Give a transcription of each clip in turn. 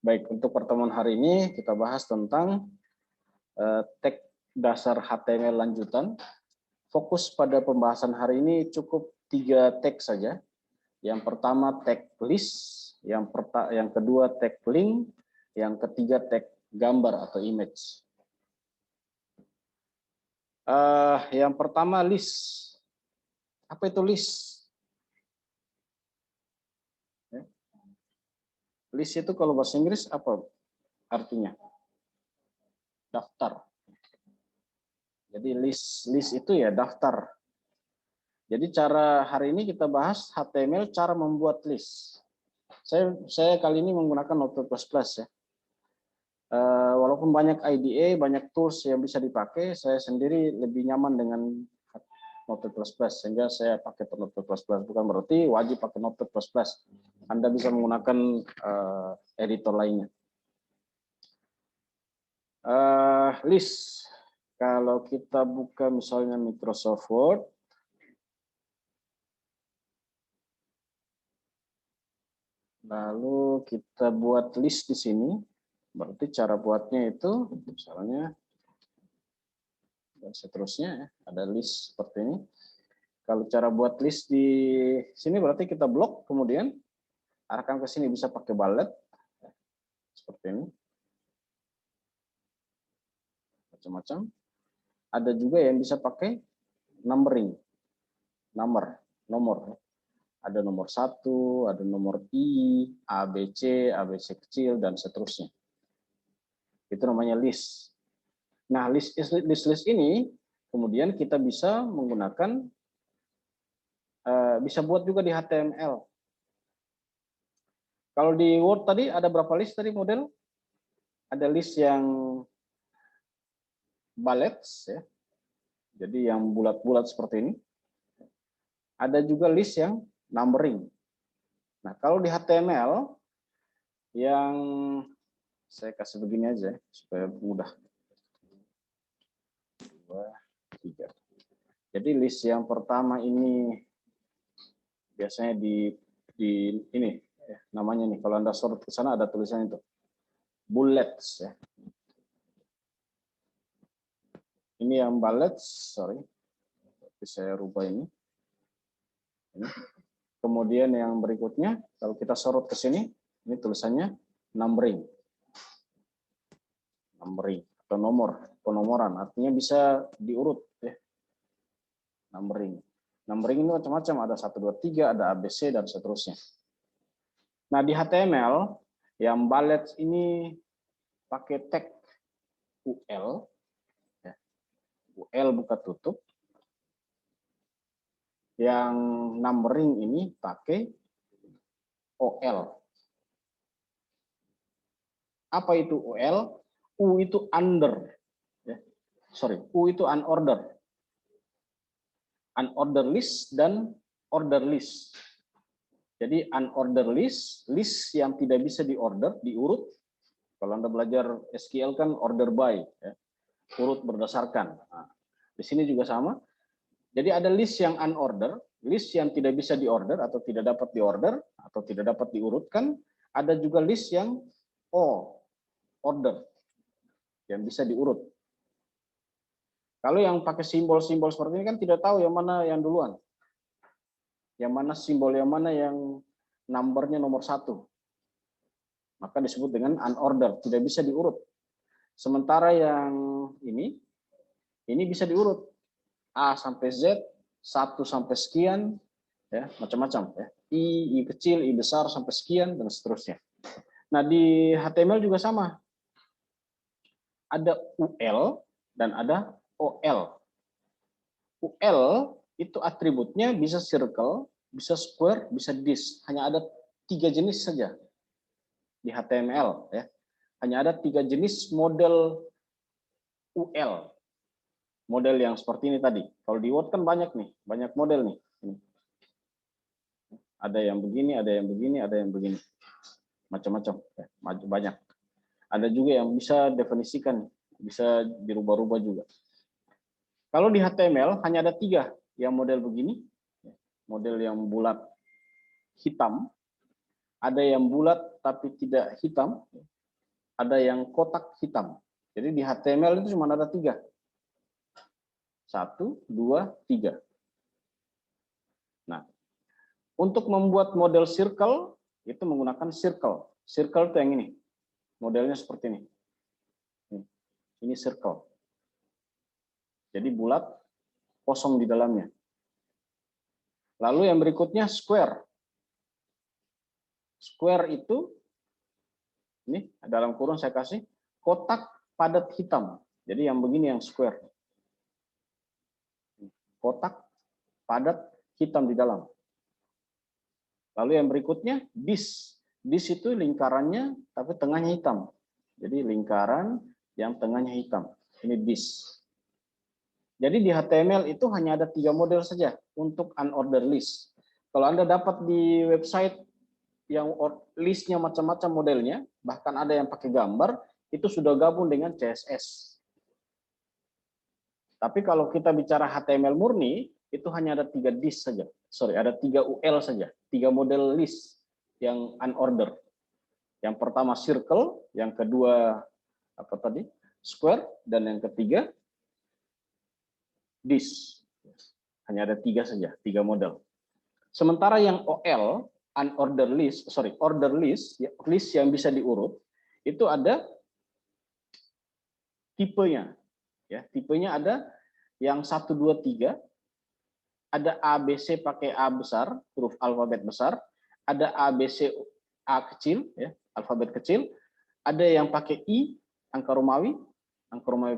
Baik, untuk pertemuan hari ini kita bahas tentang tag dasar HTML lanjutan. Fokus pada pembahasan hari ini cukup 3 tag saja. Yang pertama tag list, yang kedua tag link, yang ketiga tag gambar atau image. Yang pertama list. Apa itu list? List itu kalau bahasa Inggris apa artinya? Daftar. Jadi list itu ya daftar. Jadi cara hari ini kita bahas HTML cara membuat list. Saya kali ini menggunakan Notepad++ ya. Walaupun banyak IDE, banyak tools yang bisa dipakai, saya sendiri lebih nyaman dengan Notepad++, sehingga saya pakai Notepad++. Bukan berarti wajib pakai Notepad++. Anda bisa menggunakan editor lainnya. List. Kalau kita buka misalnya Microsoft Word, lalu kita buat list di sini, berarti cara buatnya itu misalnya dan seterusnya ya, ada list seperti ini. Kalau cara buat list di sini berarti kita blok, kemudian arahkan ke sini, bisa pakai bullet seperti ini. Macam-macam. Ada juga yang bisa pakai numbering. Nomor. Ada nomor 1, ada nomor I, ABC kecil, dan seterusnya. Itu namanya list. Nah, list ini kemudian kita bisa menggunakan, bisa buat juga di HTML. Kalau di Word tadi ada berapa list tadi model? Ada list yang bullets ya. Jadi yang bulat-bulat seperti ini. Ada juga list yang numbering. Nah, kalau di HTML yang saya kasih begini aja supaya mudah. 2, 3. Jadi list yang pertama ini biasanya di ini ya, namanya nih, kalau Anda sorot ke sana ada tulisan itu. Bullets ya. Ini yang bullets, sorry. Tapi saya rubah ini. Kemudian yang berikutnya, kalau kita sorot ke sini, ini tulisannya numbering. Numbering atau penomoran, artinya bisa diurut ya. Numbering. Numbering ini macam-macam, ada 1, 2, 3, ada ABC dan seterusnya. Nah, di HTML yang bullets ini pakai tag UL ya. UL buka tutup. Yang numbering ini pakai OL. Apa itu OL? U itu under. Ya. Sorry, U itu unorder. Unorder list dan order list. Jadi unorder list, list yang tidak bisa diorder, diurut. Kalau Anda belajar SQL kan order by, ya. Urut berdasarkan. Nah, di sini juga sama. Jadi ada list yang unorder, list yang tidak bisa diorder atau tidak dapat diorder atau tidak dapat diurutkan. Ada juga list yang order, yang bisa diurut. Kalau yang pakai simbol-simbol seperti ini kan tidak tahu yang mana yang duluan. Yang mana simbol yang mana yang numbernya nomor 1. Maka disebut dengan unorder, tidak bisa diurut. Sementara yang ini bisa diurut. A sampai Z, 1 sampai sekian, ya, macam-macam ya. I kecil, I besar sampai sekian dan seterusnya. Nah, di HTML juga sama. Ada UL dan ada OL. UL itu atributnya bisa circle, bisa square, bisa disk. Hanya ada 3 jenis saja di HTML ya. Hanya ada 3 jenis model UL. Model yang seperti ini tadi. Kalau di Word kan banyak nih, banyak model nih. Ada yang begini, ada yang begini, ada yang begini. Macam-macam, ya, banyak. Ada juga yang bisa definisikan, bisa dirubah-rubah juga. Kalau di HTML hanya ada 3 yang model begini, model yang bulat hitam, ada yang bulat tapi tidak hitam, ada yang kotak hitam. Jadi di HTML itu cuma ada 3. 1, 2, 3. Nah, untuk membuat model circle, itu menggunakan circle. Circle itu yang ini. Modelnya seperti ini. Ini circle. Jadi bulat, kosong di dalamnya. Lalu yang berikutnya square. Square itu, ini dalam kurung saya kasih, kotak padat hitam. Jadi yang begini yang square. Kotak padat hitam di dalam. Lalu yang berikutnya disk. Disk itu lingkarannya tapi tengahnya hitam. Jadi lingkaran yang tengahnya hitam. Ini disk. Jadi di HTML itu hanya ada 3 model saja untuk unordered list. Kalau Anda dapat di website yang listnya macam-macam modelnya, bahkan ada yang pakai gambar, itu sudah gabung dengan CSS. Tapi kalau kita bicara HTML murni, itu hanya ada 3 disk saja. Sorry, ada 3 UL saja, 3 model list yang unordered. Yang pertama circle, yang kedua apa tadi? Square, dan yang ketiga disk. Hanya ada 3 saja, 3 model. Sementara yang OL, unordered list, order list, list yang bisa diurut, itu ada tipenya. Ya, tipenya ada yang 1, 2, 3, ada A, B, C pakai A besar, huruf alfabet besar, ada A, B, C, A kecil, ya, alfabet kecil, ada yang pakai I, angka Romawi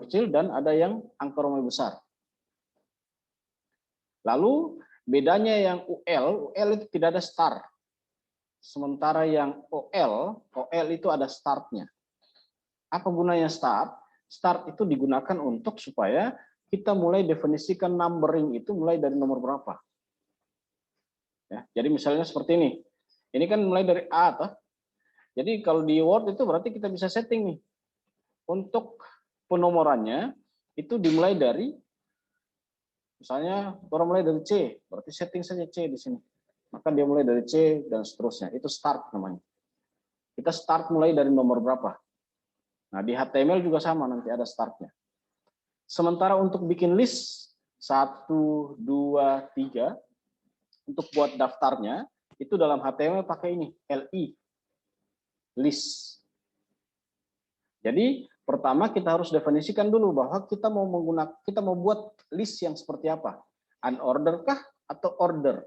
kecil, dan ada yang angka Romawi besar. Lalu bedanya yang UL itu tidak ada start. Sementara yang OL itu ada startnya. Apa gunanya start? Start itu digunakan untuk supaya kita mulai definisikan numbering itu mulai dari nomor berapa. Ya, jadi misalnya seperti ini. Ini kan mulai dari A, toh. Jadi kalau di Word itu berarti kita bisa setting nih. Untuk penomorannya itu dimulai dari, misalnya orang mulai dari C, berarti setting saja C di sini. Maka dia mulai dari C dan seterusnya. Itu start namanya. Kita start mulai dari nomor berapa. Nah, di HTML juga sama, nanti ada startnya. Sementara untuk bikin list 1, 2, 3, untuk buat daftarnya, itu dalam HTML pakai ini, LI, list. Jadi pertama kita harus definisikan dulu bahwa kita mau buat list yang seperti apa, unordered kah atau order.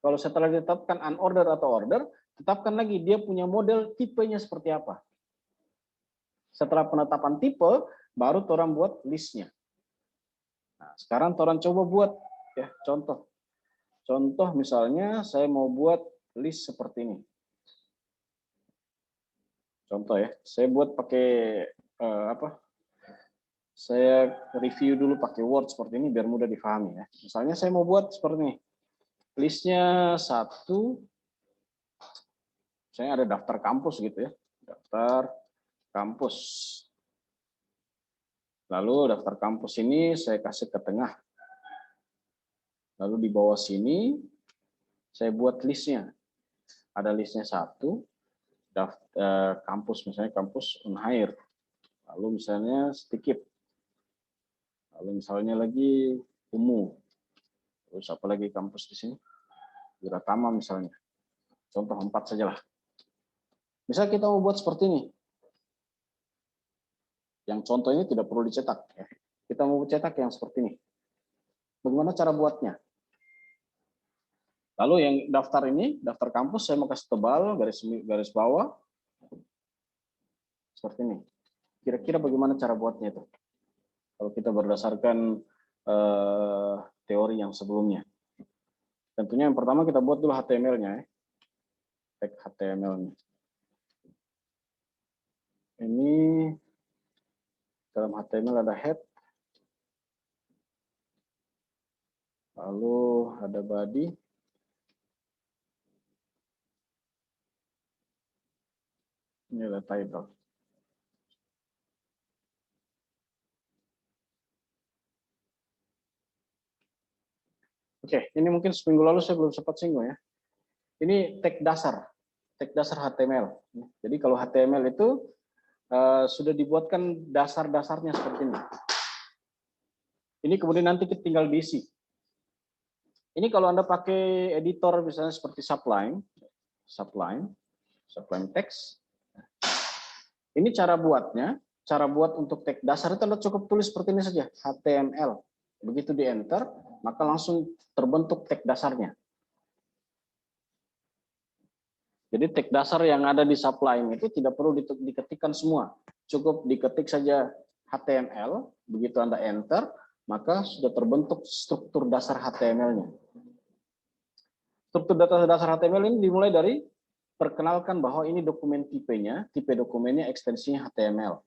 Kalau setelah ditetapkan unordered atau order, tetapkan lagi dia punya model tipenya seperti apa. Setelah penetapan tipe, baru orang buat listnya. Nah, sekarang orang coba buat ya contoh. Contoh misalnya saya mau buat list seperti ini. Contoh ya, saya buat pakai apa? Saya review dulu pakai Word seperti ini biar mudah difahami ya. Misalnya saya mau buat seperti ini. Listnya 1, saya ada daftar kampus gitu ya. Daftar kampus. Lalu daftar kampus ini saya kasih ke tengah. Lalu di bawah sini saya buat listnya. Ada listnya 1, daftar kampus, misalnya kampus Unhair. Lalu misalnya sedikit. Lalu misalnya lagi UMU. Terus apa lagi kampus di sini? Wiratama misalnya. Contoh 4 sajalah. Misal kita mau buat seperti ini. Yang contoh ini tidak perlu dicetak. Kita mau cetak yang seperti ini. Bagaimana cara buatnya? Lalu yang daftar ini, daftar kampus, saya mau kasih tebal, garis bawah. Seperti ini. Kira-kira bagaimana cara buatnya itu? Kalau kita berdasarkan teori yang sebelumnya. Tentunya yang pertama kita buat dulu HTML-nya. Tag HTML-nya. Ini dalam HTML ada head. Lalu ada body. Ini ada title. Oke, ini mungkin seminggu lalu saya belum sempat singgung ya. Ini tag dasar. teks dasar HTML. Jadi kalau HTML itu sudah dibuatkan dasar-dasarnya seperti ini. Ini kemudian nanti tinggal diisi. Ini kalau Anda pakai editor misalnya seperti Sublime text. Ini cara buatnya, cara buat untuk teks dasar itu Anda cukup tulis seperti ini saja, HTML. Begitu di enter, maka langsung terbentuk teks dasarnya. Jadi teks dasar yang ada di Sublime itu tidak perlu diketikkan semua. Cukup diketik saja HTML, begitu Anda enter, maka sudah terbentuk struktur dasar HTML-nya. Struktur dasar HTML ini dimulai dari perkenalkan bahwa ini dokumen tipenya, tipe dokumennya ekstensinya HTML.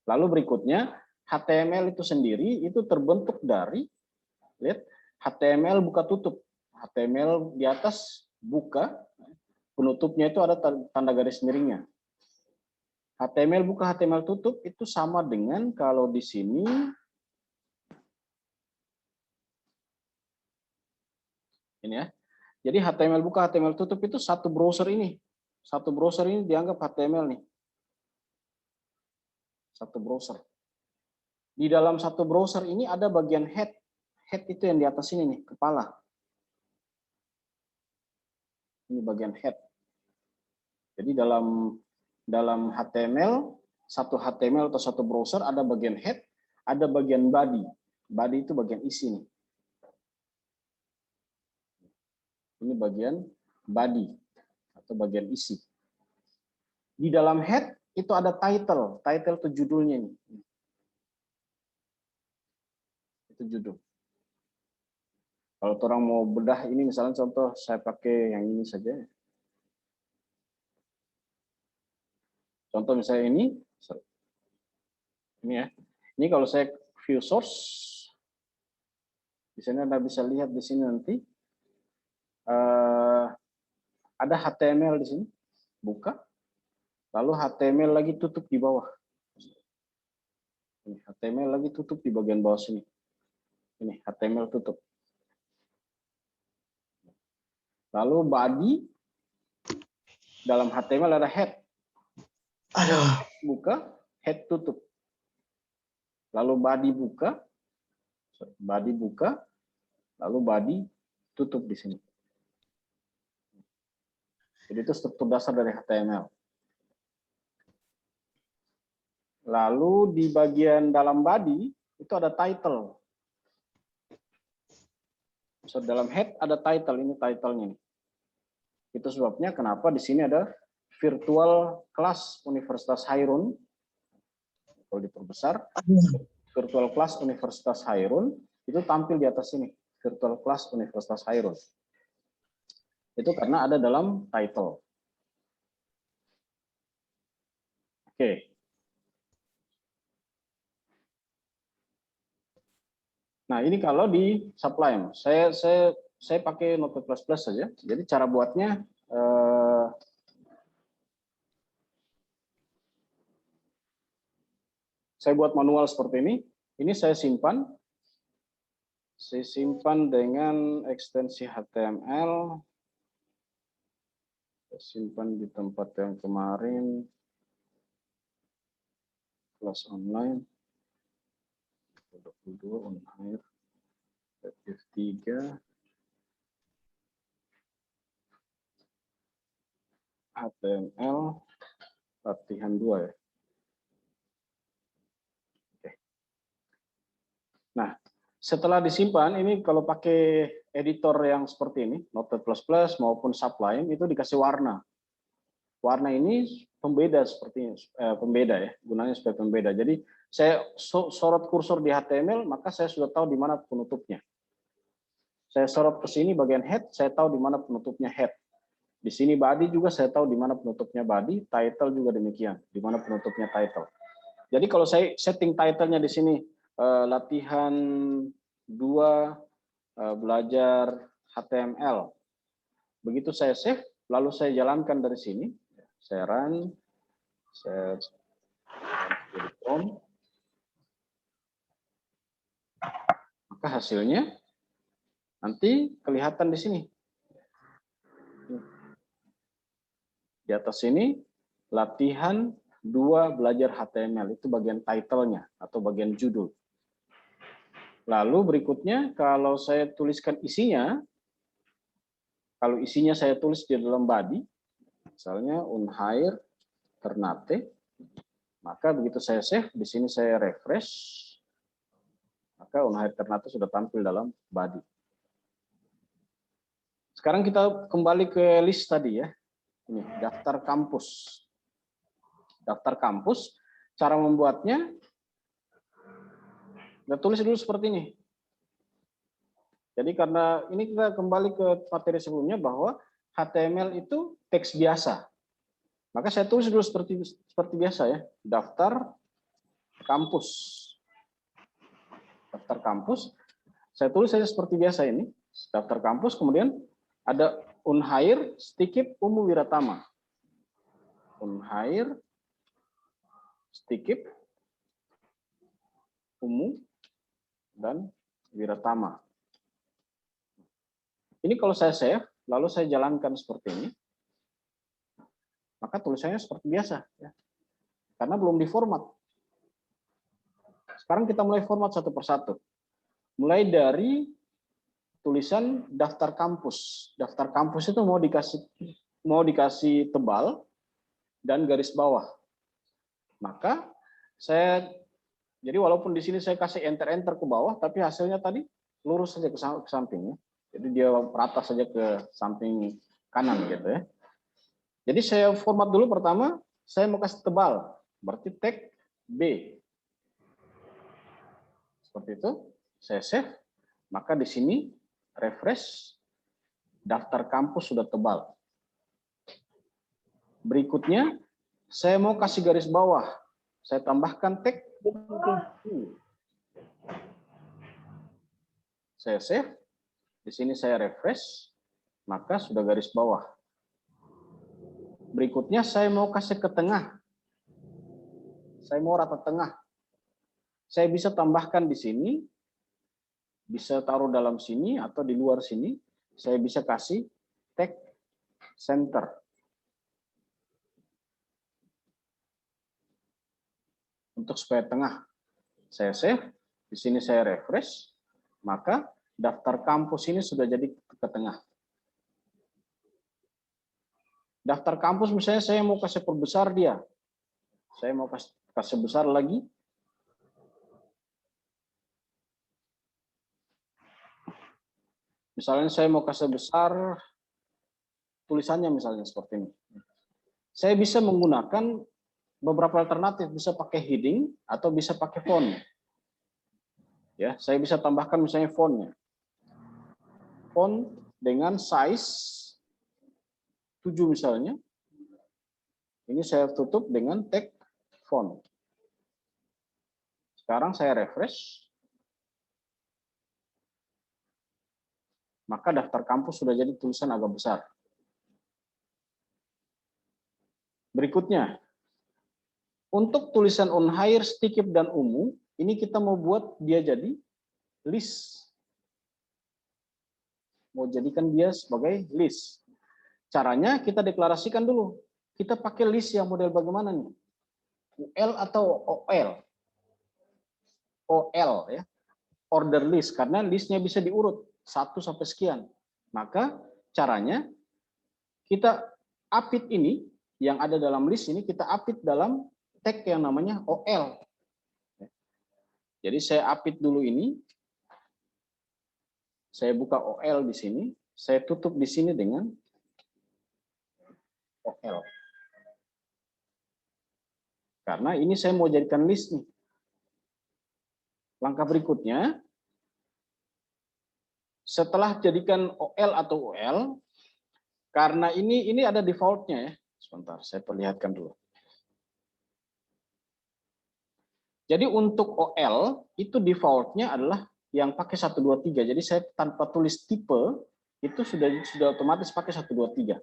Lalu berikutnya, HTML itu sendiri itu terbentuk dari, lihat, HTML buka tutup. HTML di atas buka, penutupnya itu ada tanda garis miringnya. HTML buka, HTML tutup itu sama dengan kalau di sini ini ya. Jadi HTML buka, HTML tutup itu satu browser ini. Satu browser ini dianggap HTML nih. Satu browser. Di dalam satu browser ini ada bagian head. Head itu yang di atas ini nih, kepala. Ini bagian head. Jadi dalam HTML, satu HTML atau satu browser ada bagian head, ada bagian body. Body itu bagian isi nih. Ini bagian body atau bagian isi. Di dalam head itu ada title. Title itu judulnya nih. Itu judul. Kalau orang mau bedah ini misalnya contoh saya pakai yang ini saja. Contoh misalnya ini ya. Ini kalau saya view source, di sini Anda bisa lihat di sini nanti ada HTML di sini, buka, lalu HTML lagi tutup di bawah. Ini HTML lagi tutup di bagian bawah sini. Ini HTML tutup. Lalu body, dalam HTML ada head. Buka, head tutup. Lalu body buka, lalu body tutup di sini. Jadi itu struktur dasar dari HTML. Lalu di bagian dalam body itu ada title. So, dalam head ada title, ini title-nya. Itu sebabnya kenapa di sini ada virtual class Universitas Hairun. Kalau diperbesar, virtual class Universitas Hairun itu tampil di atas sini, virtual class Universitas Hairun. Itu karena ada dalam title. Oke. Nah, ini kalau di Sublime. Saya pakai Notepad++ saja. Jadi cara buatnya saya buat manual seperti ini. Ini saya simpan. Saya simpan dengan ekstensi HTML. Saya simpan di tempat yang kemarin. Kelas online. 22 on air. F3. HTML. Latihan 2 ya. Oke. Nah, setelah disimpan, ini kalau pakai editor yang seperti ini, Notepad++ maupun Sublime, itu dikasih warna. Warna ini pembeda seperti pembeda ya, gunanya sebagai pembeda. Jadi saya sorot kursor di HTML, maka saya sudah tahu di mana penutupnya. Saya sorot ke sini bagian head, saya tahu di mana penutupnya head. Di sini body juga saya tahu di mana penutupnya body, title juga demikian, di mana penutupnya title. Jadi kalau saya setting title-nya di sini latihan 2 belajar HTML. Begitu saya save, lalu saya jalankan dari sini, saya run, saya maka hasilnya nanti kelihatan di sini. Di atas ini latihan 2 belajar HTML, itu bagian title-nya atau bagian judul. Lalu berikutnya kalau saya tuliskan isinya, kalau isinya saya tulis di dalam body, misalnya unhire Ternate, maka begitu saya save, di sini saya refresh, maka unhire Ternate sudah tampil dalam body. Sekarang kita kembali ke list tadi ya. Ini daftar kampus. Daftar kampus, cara membuatnya, kita tulis dulu seperti ini. Jadi karena ini kita kembali ke materi sebelumnya bahwa HTML itu teks biasa. Maka saya tulis dulu seperti biasa ya. Daftar kampus. Daftar kampus. Saya tulis saja seperti biasa ini. Daftar kampus, kemudian ada unhire Stikip Umu Wiratama. Unhire Stikip Umu dan Wiratama. Ini kalau saya save, lalu saya jalankan seperti ini, maka tulisannya seperti biasa, ya. Karena belum diformat. Sekarang kita mulai format satu persatu. Mulai dari tulisan daftar kampus. Daftar kampus itu mau dikasih tebal dan garis bawah. Maka jadi walaupun di sini saya kasih enter ke bawah, tapi hasilnya tadi lurus saja ke samping. Ya. Jadi dia rata saja ke samping kanan gitu ya. Jadi saya format dulu pertama, saya mau kasih tebal, berarti tag B. Seperti itu, saya save, maka di sini refresh, daftar kampus sudah tebal. Berikutnya, saya mau kasih garis bawah, saya tambahkan tag. Saya save, di sini saya refresh, maka sudah garis bawah. Berikutnya saya mau kasih ke tengah. Saya mau rata tengah. Saya bisa tambahkan di sini, bisa taruh dalam sini atau di luar sini. Saya bisa kasih tag center. Untuk supaya tengah. Saya save, di sini saya refresh, maka daftar kampus ini sudah jadi ke tengah. Daftar kampus misalnya saya mau kasih perbesar dia. Saya mau kasih besar lagi. Misalnya saya mau kasih besar tulisannya misalnya seperti ini. Saya bisa menggunakan beberapa alternatif, bisa pakai heading atau bisa pakai font. Ya, saya bisa tambahkan misalnya fontnya. Font dengan size 7 misalnya. Ini saya tutup dengan tag font. Sekarang saya refresh. Maka daftar kampus sudah jadi tulisan agak besar. Berikutnya, untuk tulisan unhire, Stikip, dan Umu, ini kita mau buat dia jadi list. Mau jadikan dia sebagai list. Caranya kita deklarasikan dulu. Kita pakai list yang model bagaimana nih? UL atau OL? OL ya. Order list, karena listnya bisa diurut 1 sampai sekian. Maka caranya kita apit ini, yang ada dalam list ini, kita apit dalam tag yang namanya OL. Jadi saya apit dulu ini. Saya buka OL di sini. Saya tutup di sini dengan OL. Karena ini saya mau jadikan list nih. Langkah berikutnya, setelah jadikan OL atau UL, karena ini ada defaultnya ya. Sebentar, saya perlihatkan dulu. Jadi untuk OL itu defaultnya adalah yang pakai 1, 2, 3. Jadi saya tanpa tulis tipe itu sudah otomatis pakai 1, 2, 3.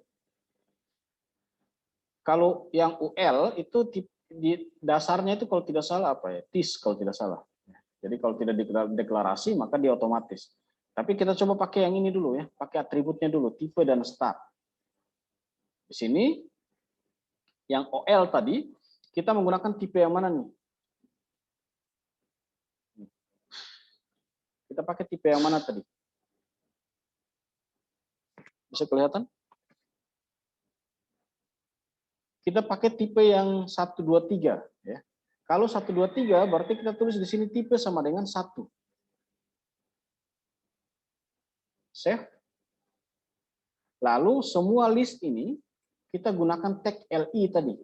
Kalau yang UL itu di dasarnya itu kalau tidak salah apa ya? TIS kalau tidak salah. Jadi kalau tidak deklarasi maka dia otomatis. Tapi kita coba pakai yang ini dulu ya, pakai atributnya dulu, tipe dan start. Di sini Yang OL tadi, kita menggunakan tipe yang mana nih? Kita pakai tipe yang mana tadi? Bisa kelihatan? Kita pakai tipe yang 123 ya. Kalau 123 berarti kita tulis di sini tipe sama dengan 1. Save. Lalu semua list ini kita gunakan tag LI tadi.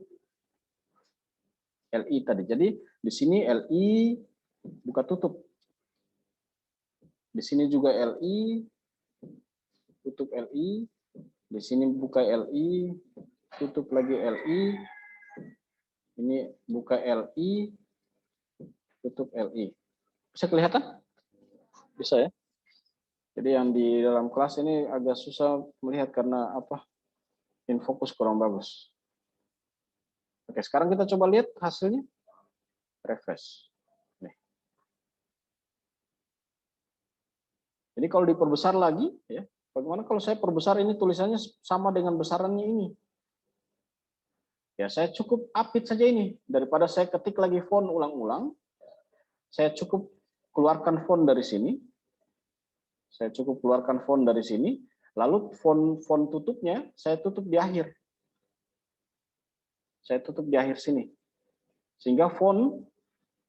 LI tadi. Jadi di sini LI buka tutup. Di sini juga LI tutup LI. Di sini buka LI, tutup lagi LI. Ini buka LI, tutup LI. Bisa kelihatan? Bisa ya? Jadi yang di dalam kelas ini agak susah melihat karena apa? Infokus kurang bagus. Oke, sekarang kita coba lihat hasilnya. Refresh. Nih. Jadi kalau diperbesar lagi, ya, bagaimana kalau saya perbesar ini tulisannya sama dengan besarannya ini? Ya, saya cukup update saja ini. Daripada saya ketik lagi font ulang-ulang, saya cukup keluarkan font dari sini. Saya cukup keluarkan font dari sini, lalu font tutupnya saya tutup di akhir. Saya tutup di akhir sini. Sehingga font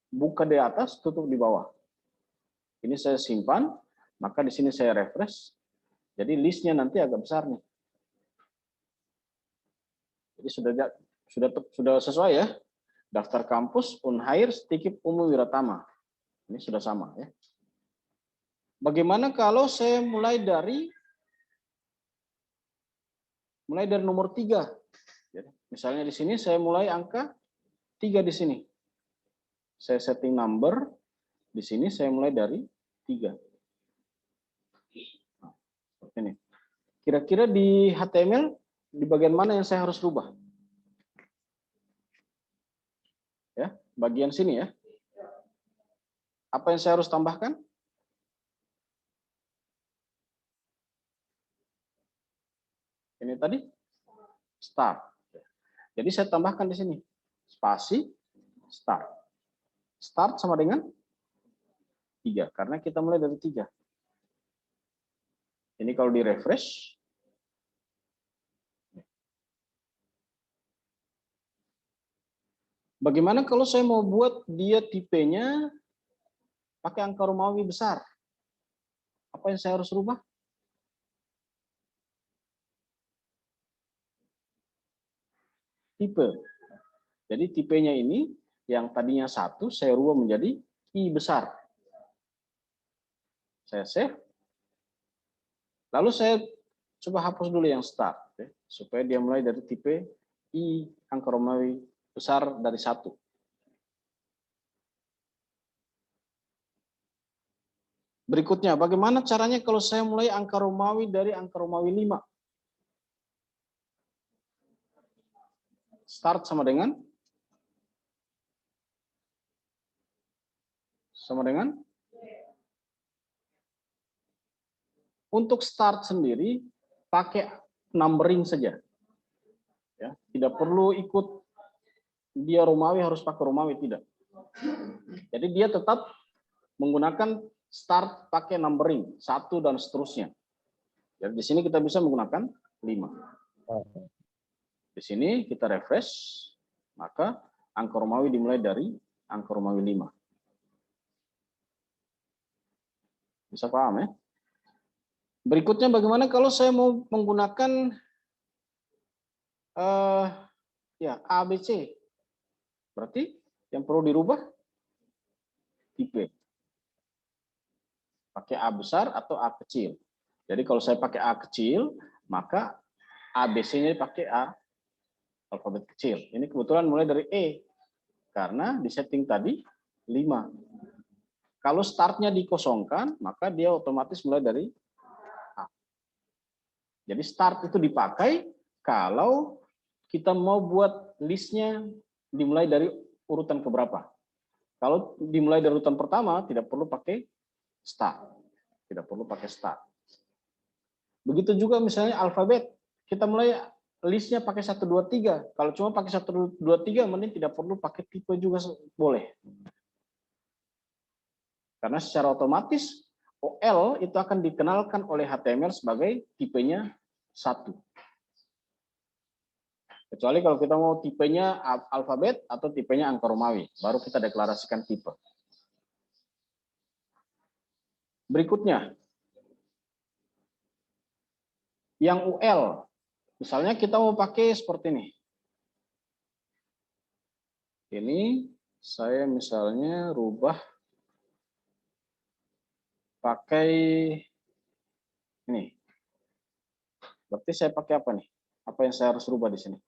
buka di atas, tutup di bawah. Ini saya simpan, maka di sini saya refresh. Jadi listnya nanti agak besar nih. Jadi sudah sesuai ya. Daftar kampus, Unhair, Stikip, Umu Wiratama. Ini sudah sama ya. Bagaimana kalau saya mulai dari nomor 3? Misalnya di sini saya mulai angka 3 di sini. Saya setting number, di sini saya mulai dari 3. Nah, seperti ini. Kira-kira di HTML, di bagian mana yang saya harus rubah? Ya, bagian sini ya. Apa yang saya harus tambahkan? Ini tadi start. Jadi saya tambahkan di sini spasi start. Start sama dengan 3 karena kita mulai dari 3. Ini kalau di refresh, bagaimana kalau saya mau buat dia tipenya pakai angka Romawi besar? Apa yang saya harus rubah? Tipe. Jadi tipenya ini yang tadinya 1 saya rubah menjadi I besar. Saya save. Lalu saya coba hapus dulu yang start ya, supaya dia mulai dari tipe I angka Romawi besar dari 1. Berikutnya, bagaimana caranya kalau saya mulai angka Romawi dari angka Romawi 5? Start sama dengan untuk start sendiri pakai numbering saja. Ya, tidak perlu ikut dia Romawi harus pakai Romawi, tidak. Jadi dia tetap menggunakan start pakai numbering 1 dan seterusnya. Jadi di sini kita bisa menggunakan 5. Di sini kita refresh, maka angka Romawi dimulai dari angka Romawi 5. Bisa paham ya? Berikutnya bagaimana kalau saya mau menggunakan ya ABC? Berarti yang perlu dirubah tipe. Pakai A besar atau A kecil. Jadi kalau saya pakai A kecil, maka ABC-nya pakai A alfabet kecil. Ini kebetulan mulai dari E. Karena di setting tadi 5. Kalau startnya dikosongkan, maka dia otomatis mulai dari A. Jadi start itu dipakai kalau kita mau buat listnya dimulai dari urutan keberapa. Kalau dimulai dari urutan pertama, tidak perlu pakai start. Tidak perlu pakai start. Begitu juga misalnya alfabet. Kita mulai listnya pakai 1, 2, 3. Kalau cuma pakai 1, 2, 3, mending tidak perlu pakai tipe juga boleh. Karena secara otomatis OL itu akan dikenalkan oleh HTML sebagai tipenya 1. Kecuali kalau kita mau tipenya alfabet atau tipenya angka Romawi, baru kita deklarasikan tipe. Berikutnya, yang UL. Misalnya kita mau pakai seperti ini. Ini saya misalnya rubah pakai ini. Berarti saya pakai apa nih? Apa yang saya harus rubah di sini?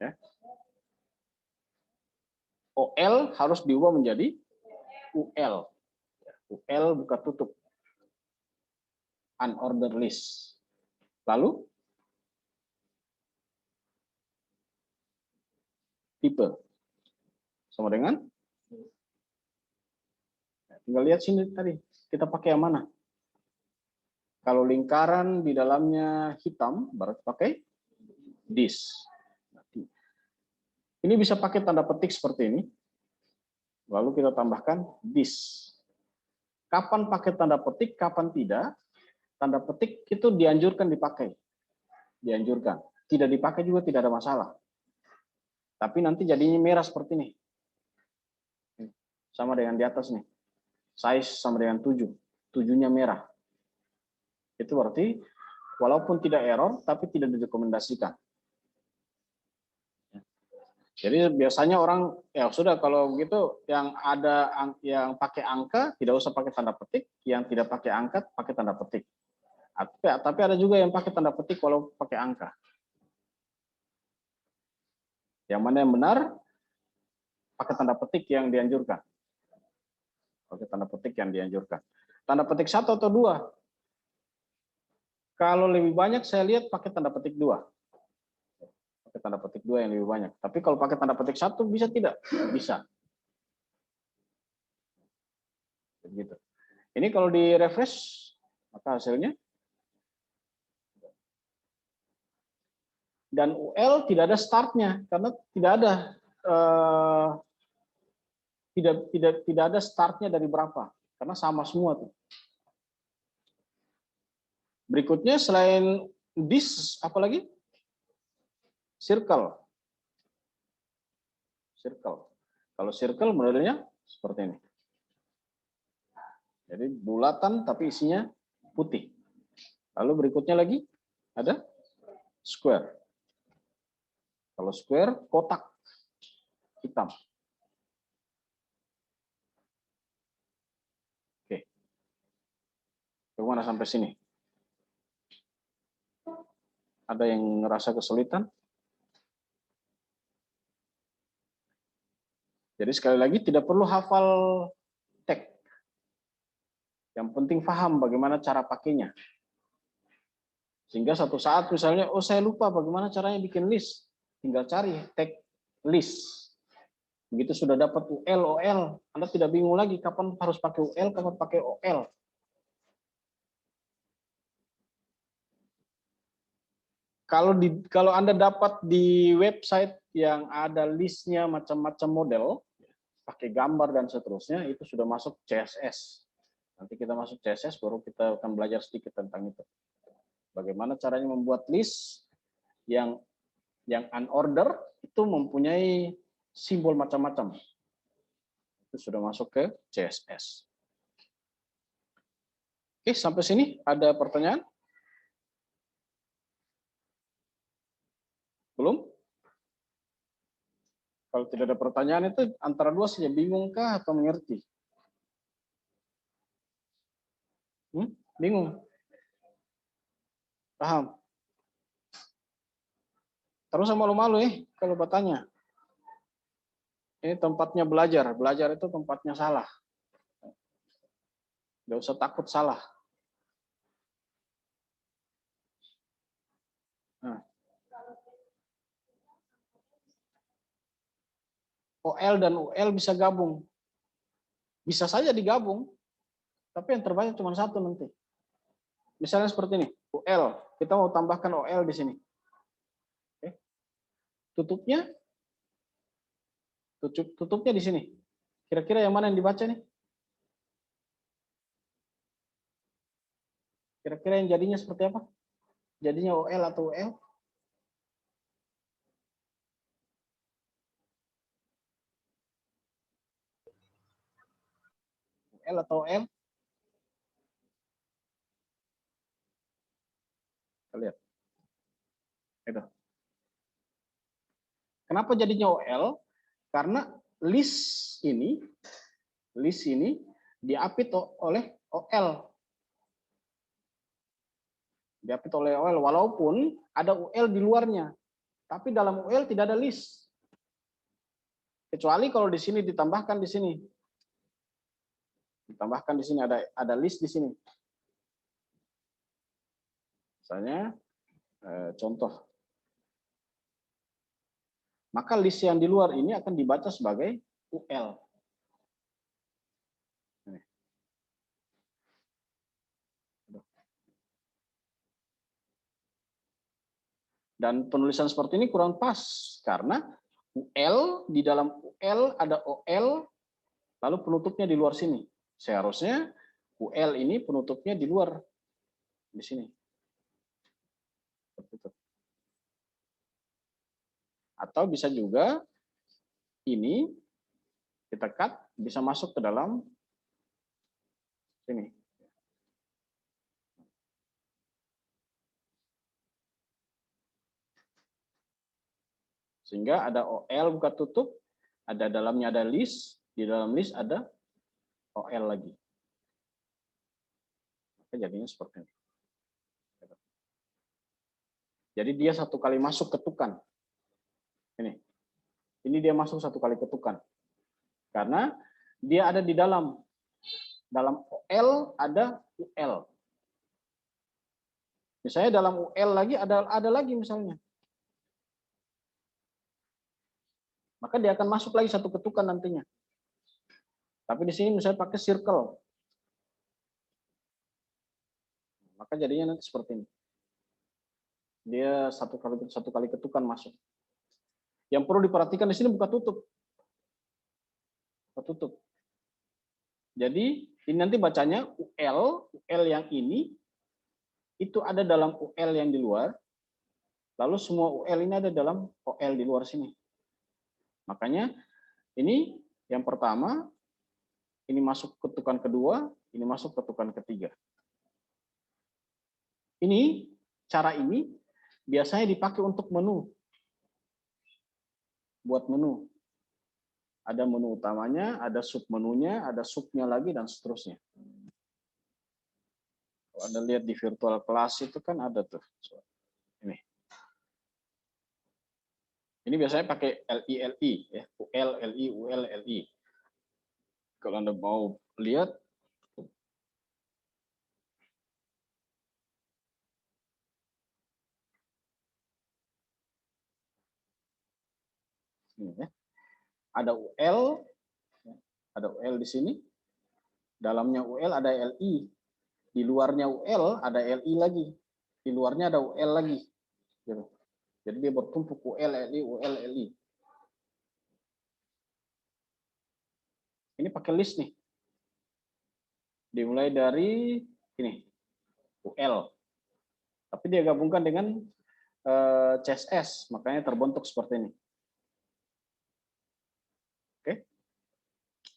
Ya. OL harus diubah menjadi UL. UL buka tutup. Unordered list. Lalu tipe sama dengan, tinggal lihat sini tadi kita pakai yang mana. Kalau lingkaran di dalamnya hitam berarti pakai this. Ini bisa pakai tanda petik seperti ini, lalu kita tambahkan this. Kapan pakai tanda petik, kapan tidak? Tanda petik itu dianjurkan dipakai, dianjurkan. Tidak dipakai juga tidak ada masalah. Tapi nanti jadinya merah seperti ini. Sama dengan di atas nih. Size sama dengan 7. 7-nya merah. Itu berarti walaupun tidak error, tapi tidak direkomendasikan. Jadi biasanya orang, ya sudah kalau begitu yang ada yang pakai angka, tidak usah pakai tanda petik. Yang tidak pakai angka, pakai tanda petik. Tapi ada juga yang pakai tanda petik walau pakai angka. Yang mana yang benar, pakai tanda petik yang dianjurkan. Pakai tanda petik yang dianjurkan. Tanda petik 1 atau 2? Kalau lebih banyak saya lihat pakai tanda petik 2. Pakai tanda petik 2 yang lebih banyak. Tapi kalau pakai tanda petik 1 bisa tidak? Bisa. Begitu. Ini kalau di refresh, maka hasilnya. Dan UL tidak ada startnya karena tidak ada tidak ada startnya dari berapa, karena sama semua tuh. Berikutnya selain this apa lagi? Circle. Kalau circle modelnya seperti ini. Jadi bulatan tapi isinya putih. Lalu berikutnya lagi ada square. Kalau square kotak hitam. Oke. Bagaimana sampai sini? Ada yang ngerasa kesulitan? Jadi sekali lagi tidak perlu hafal tag. Yang penting paham bagaimana cara pakainya. Sehingga satu saat misalnya, oh saya lupa bagaimana caranya bikin list. Tinggal cari tag list. Begitu sudah dapat UL, OL, Anda tidak bingung lagi kapan harus pakai UL, kapan pakai OL. Kalau Anda dapat di website yang ada listnya macam-macam model, pakai gambar dan seterusnya, itu sudah masuk CSS. Nanti kita masuk CSS, baru kita akan belajar sedikit tentang itu. Bagaimana caranya membuat list yang unorder itu mempunyai simbol macam-macam. Itu sudah masuk ke CSS. Oke, sampai sini ada pertanyaan? Belum? Kalau tidak ada pertanyaan itu antara dua saja, bingungkah atau mengerti? Bingung? Paham? Terus malu-malu kalau bertanya. Ini tempatnya belajar. Belajar itu tempatnya salah. Nggak usah takut salah. Nah. OL dan UL bisa gabung. Bisa saja digabung, tapi yang terbanyak cuma satu nanti. Misalnya seperti ini, UL. Kita mau tambahkan OL di sini. Oke. Tutupnya di sini. Kira-kira yang mana yang dibaca nih? Kira-kira yang jadinya seperti apa? Jadinya OL atau UL? UL atau OL? Kita lihat. Itu. Kenapa jadinya OL? Karena list ini diapit oleh OL. Diapit oleh OL walaupun ada UL di luarnya. Tapi dalam UL tidak ada list. Kecuali kalau di sini ditambahkan di sini. Ditambahkan di sini ada list di sini. Misalnya contoh. Maka list yang di luar ini akan dibaca sebagai UL. Dan penulisan seperti ini kurang pas karena UL di dalam UL ada OL lalu penutupnya di luar sini. Seharusnya UL ini penutupnya di luar di sini. Atau bisa juga ini kita cut bisa masuk ke dalam sini. Sehingga ada OL buka tutup, ada dalamnya ada list, di dalam list ada OL lagi. Maka jadinya seperti ini. Jadi dia satu kali masuk ketukan. Ini dia masuk satu kali ketukan. Karena dia ada di dalam OL ada UL. Misalnya dalam UL lagi ada lagi misalnya. Maka dia akan masuk lagi satu ketukan nantinya. Tapi di sini misalnya pakai circle. Maka jadinya nanti seperti ini. Dia satu kali ketukan masuk. Yang perlu diperhatikan di sini buka tutup. Buka tutup. Jadi ini nanti bacanya UL yang ini itu ada dalam UL yang di luar. Lalu semua UL ini ada dalam OL di luar sini. Makanya ini yang pertama, ini masuk ketukan kedua, ini masuk ketukan ketiga. Cara ini biasanya dipakai untuk menu. Buat menu. Ada menu utamanya, ada sub menunya, ada subnya lagi, dan seterusnya. Kalau Anda lihat di virtual class itu kan ada tuh. Ini. Ini biasanya pakai LI, ya. UL, LI, UL, LI. Kalau Anda mau lihat, ini ya. Ada UL di sini. Dalamnya UL ada LI. Di luarnya UL ada LI lagi. Di luarnya ada UL lagi. Gitu. Jadi dia bertumpuk UL, LI, UL, LI. Ini pakai list nih. Dimulai dari ini, UL. Tapi dia gabungkan dengan CSS, makanya terbentuk seperti ini. Oke.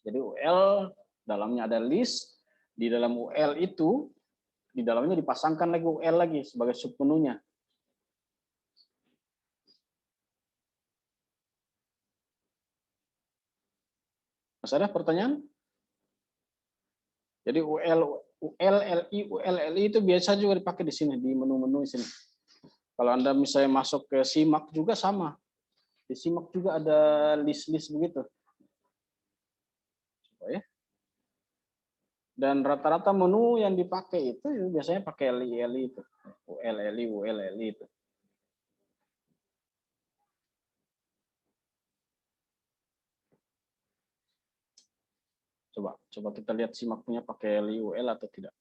Jadi UL dalamnya ada list, di dalam UL itu di dalamnya dipasangkan lagi UL lagi sebagai submenunya. Masih ada pertanyaan? Jadi UL, LI, ULLI itu biasa juga dipakai di sini di menu-menu di sini. Kalau Anda misalnya masuk ke simak juga sama. Di simak juga ada list-list begitu. Ya. Dan rata-rata menu yang dipakai itu biasanya pakai LI itu. ULLI, ULLI itu. Coba kita lihat simak punya pakai LI, UL atau tidak.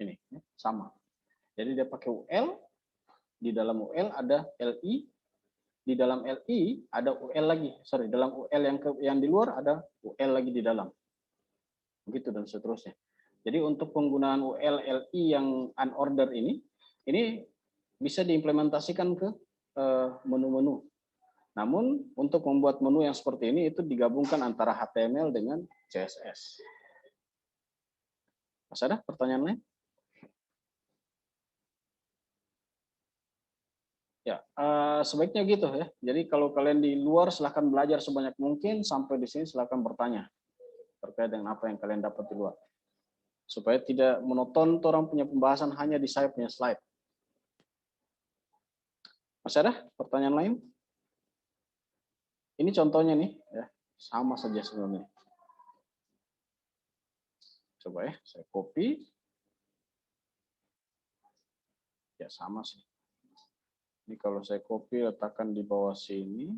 Ini sama. Jadi dia pakai UL, di dalam UL ada LI, di dalam LI ada UL lagi. Sorry, dalam UL yang di luar ada UL lagi di dalam. Begitu dan seterusnya. Jadi untuk penggunaan UL LI yang unorder ini bisa diimplementasikan ke menu-menu. Namun untuk membuat menu yang seperti ini itu digabungkan antara HTML dengan CSS. Mas ada pertanyaan lain? Ya, sebaiknya gitu ya. Jadi kalau kalian di luar silahkan belajar sebanyak mungkin, sampai di sini silahkan bertanya terkait dengan apa yang kalian dapat di luar. Supaya tidak monoton orang punya pembahasan hanya di saya punya slide. Masih ada pertanyaan lain? Ini contohnya nih, ya, sama saja sebenarnya. Coba ya, saya copy. Ya sama sih. Ini kalau saya copy letakkan di bawah sini,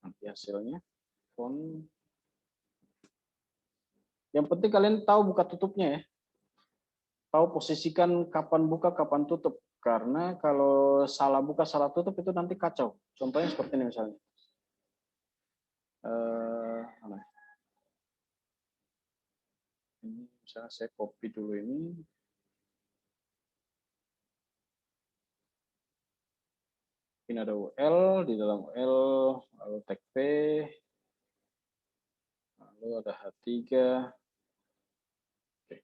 nanti hasilnya font. Yang penting kalian tahu buka tutupnya ya. Tahu posisikan kapan buka, kapan tutup. Karena kalau salah buka, salah tutup itu nanti kacau. Contohnya seperti ini misalnya. Ini misalnya saya copy dulu ini. Ini ada UL, di dalam UL lalu tag P, lalu ada H3. Oke.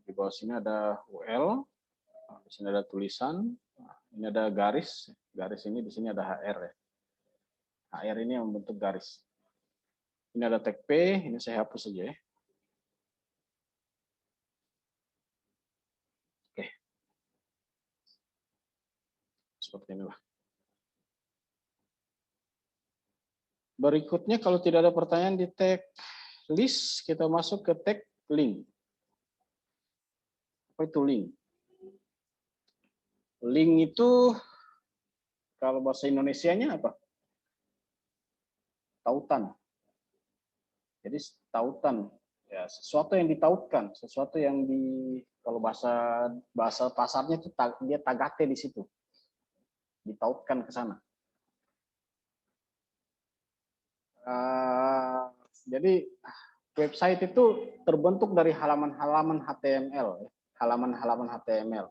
Di bawah sini ada UL, di sini ada tulisan, ini ada garis, garis ini di sini ada HR ya. HR ini yang membentuk garis. Ini ada tag P, ini saya hapus saja ya. Oke. Seperti inilah. Berikutnya kalau tidak ada pertanyaan di tag list, kita masuk ke tag link. Apa itu link? Link itu kalau bahasa Indonesianya apa? Tautan. Jadi tautan, ya sesuatu yang ditautkan, sesuatu yang kalau bahasa pasarnya itu dia tagate di situ, ditautkan ke sana. Jadi website itu terbentuk dari halaman-halaman HTML, halaman-halaman HTML.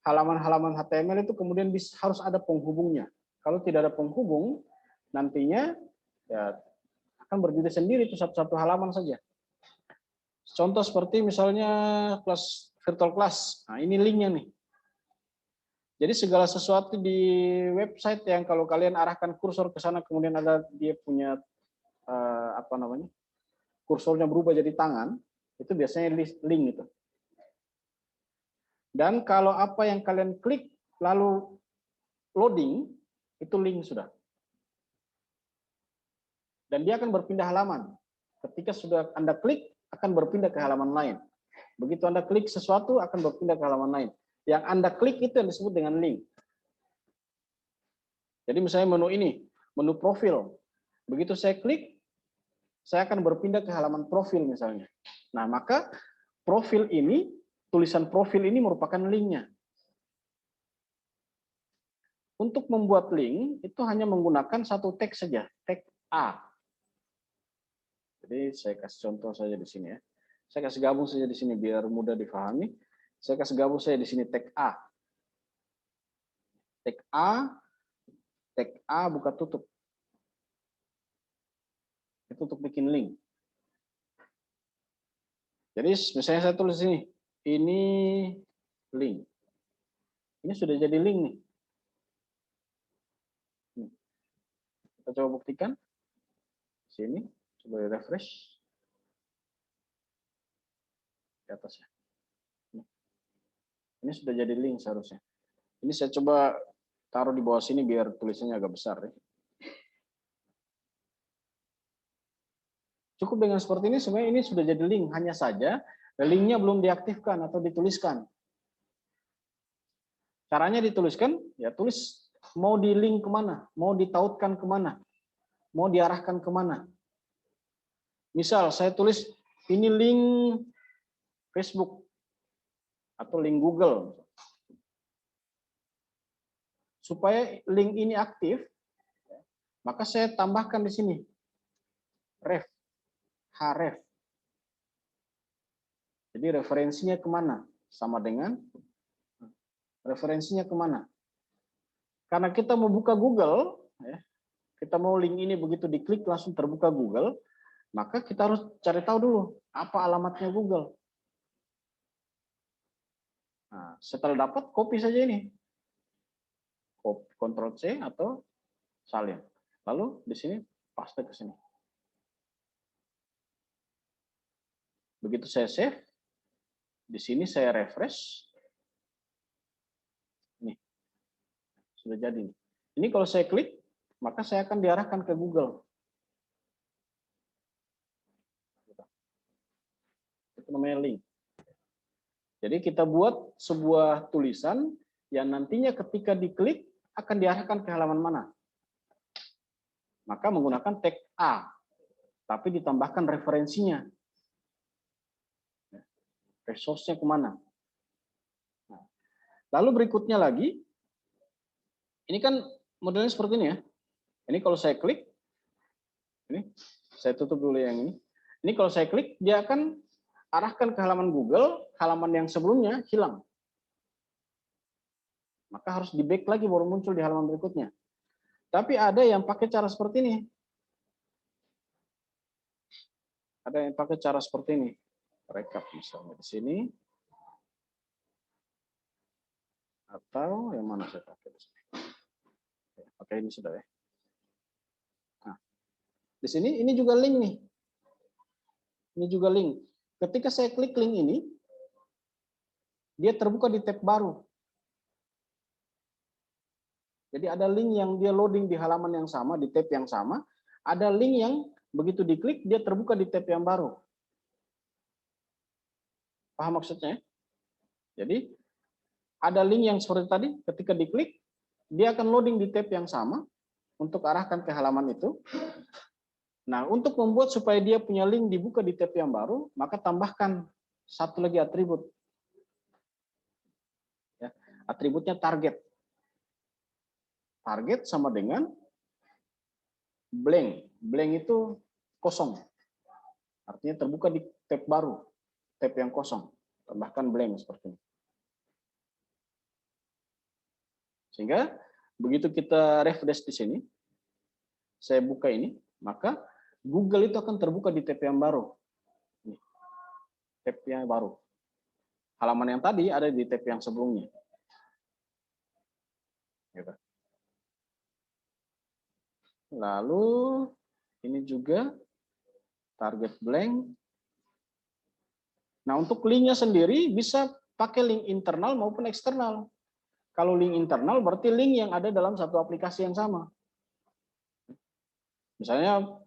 Halaman-halaman HTML itu kemudian harus ada penghubungnya. Kalau tidak ada penghubung, nantinya ya akan berdiri sendiri itu satu-satu halaman saja. Contoh seperti misalnya kelas virtual class. Nah, ini linknya nih. Jadi segala sesuatu di website yang kalau kalian arahkan kursor ke sana kemudian ada dia punya kursornya berubah jadi tangan, itu biasanya link itu. Dan kalau apa yang kalian klik lalu loading, itu link sudah. Dan dia akan berpindah halaman. Ketika sudah Anda klik, akan berpindah ke halaman lain. Begitu Anda klik sesuatu, akan berpindah ke halaman lain. Yang Anda klik itu yang disebut dengan link. Jadi misalnya menu ini, menu profil. Begitu saya klik, saya akan berpindah ke halaman profil misalnya. Nah, maka profil ini, tulisan profil ini merupakan linknya. Untuk membuat link, itu hanya menggunakan satu tag saja, tag A. Jadi saya kasih contoh saja di sini ya. Saya kasih gabung saja di sini biar mudah difahami. Saya kasih gabung saja di sini tag A. Tag A buka tutup. Itu untuk bikin link. Jadi misalnya saya tulis ini, ini link. Ini sudah jadi link nih. Kita coba buktikan. Sini, coba refresh. Di atas ya. Ini sudah jadi link seharusnya. Ini saya coba taruh di bawah sini biar tulisannya agak besar ya. Cukup dengan seperti ini, sebenarnya ini sudah jadi link. Hanya saja linknya belum diaktifkan atau dituliskan. Caranya dituliskan, ya tulis mau di link kemana, mau ditautkan kemana, mau diarahkan kemana. Misal saya tulis ini link Facebook atau link Google. Supaya link ini aktif, maka saya tambahkan di sini ref, href. Jadi referensinya kemana? Sama dengan referensinya kemana? Karena kita mau buka Google, kita mau link ini begitu diklik langsung terbuka Google, maka kita harus cari tahu dulu apa alamatnya Google. Nah, setelah dapat, copy saja ini. Ctrl C atau salin. Lalu di sini paste ke sini. Begitu saya save, di sini saya refresh. Nih, sudah jadi. Ini kalau saya klik, maka saya akan diarahkan ke Google. Itu namanya link. Jadi kita buat sebuah tulisan yang nantinya ketika diklik akan diarahkan ke halaman mana. Maka menggunakan tag A, tapi ditambahkan referensinya. Resource-nya kemana. Lalu berikutnya lagi, ini kan modelnya seperti ini ya. Ini kalau saya klik, ini saya tutup dulu yang ini. Ini kalau saya klik, dia akan arahkan ke halaman Google, halaman yang sebelumnya hilang. Maka harus di back lagi baru muncul di halaman berikutnya. Tapi ada yang pakai cara seperti ini. Ada yang pakai cara seperti ini. Rekap misalnya di sini. Atau yang mana saya pakai di sini. Oke, ini sudah ya. Nah, di sini ini juga link nih. Ini juga link. Ketika saya klik link ini, dia terbuka di tab baru. Jadi ada link yang dia loading di halaman yang sama, di tab yang sama. Ada link yang begitu diklik, dia terbuka di tab yang baru. Paham maksudnya? Jadi ada link yang seperti tadi, ketika diklik, dia akan loading di tab yang sama untuk arahkan ke halaman itu. Nah, untuk membuat supaya dia punya link dibuka di tab yang baru, maka tambahkan satu lagi atribut. Ya, atributnya target. Target sama dengan blank. Blank itu kosong. Artinya terbuka di tab baru, tab yang kosong. Tambahkan blank seperti ini. Sehingga begitu kita refresh di sini, saya buka ini, maka Google itu akan terbuka di tab yang baru. Nih, tab yang baru. Halaman yang tadi ada di tab yang sebelumnya. Gitu. Lalu ini juga target blank. Nah, untuk linknya sendiri bisa pakai link internal maupun eksternal. Kalau link internal berarti link yang ada dalam satu aplikasi yang sama. Misalnya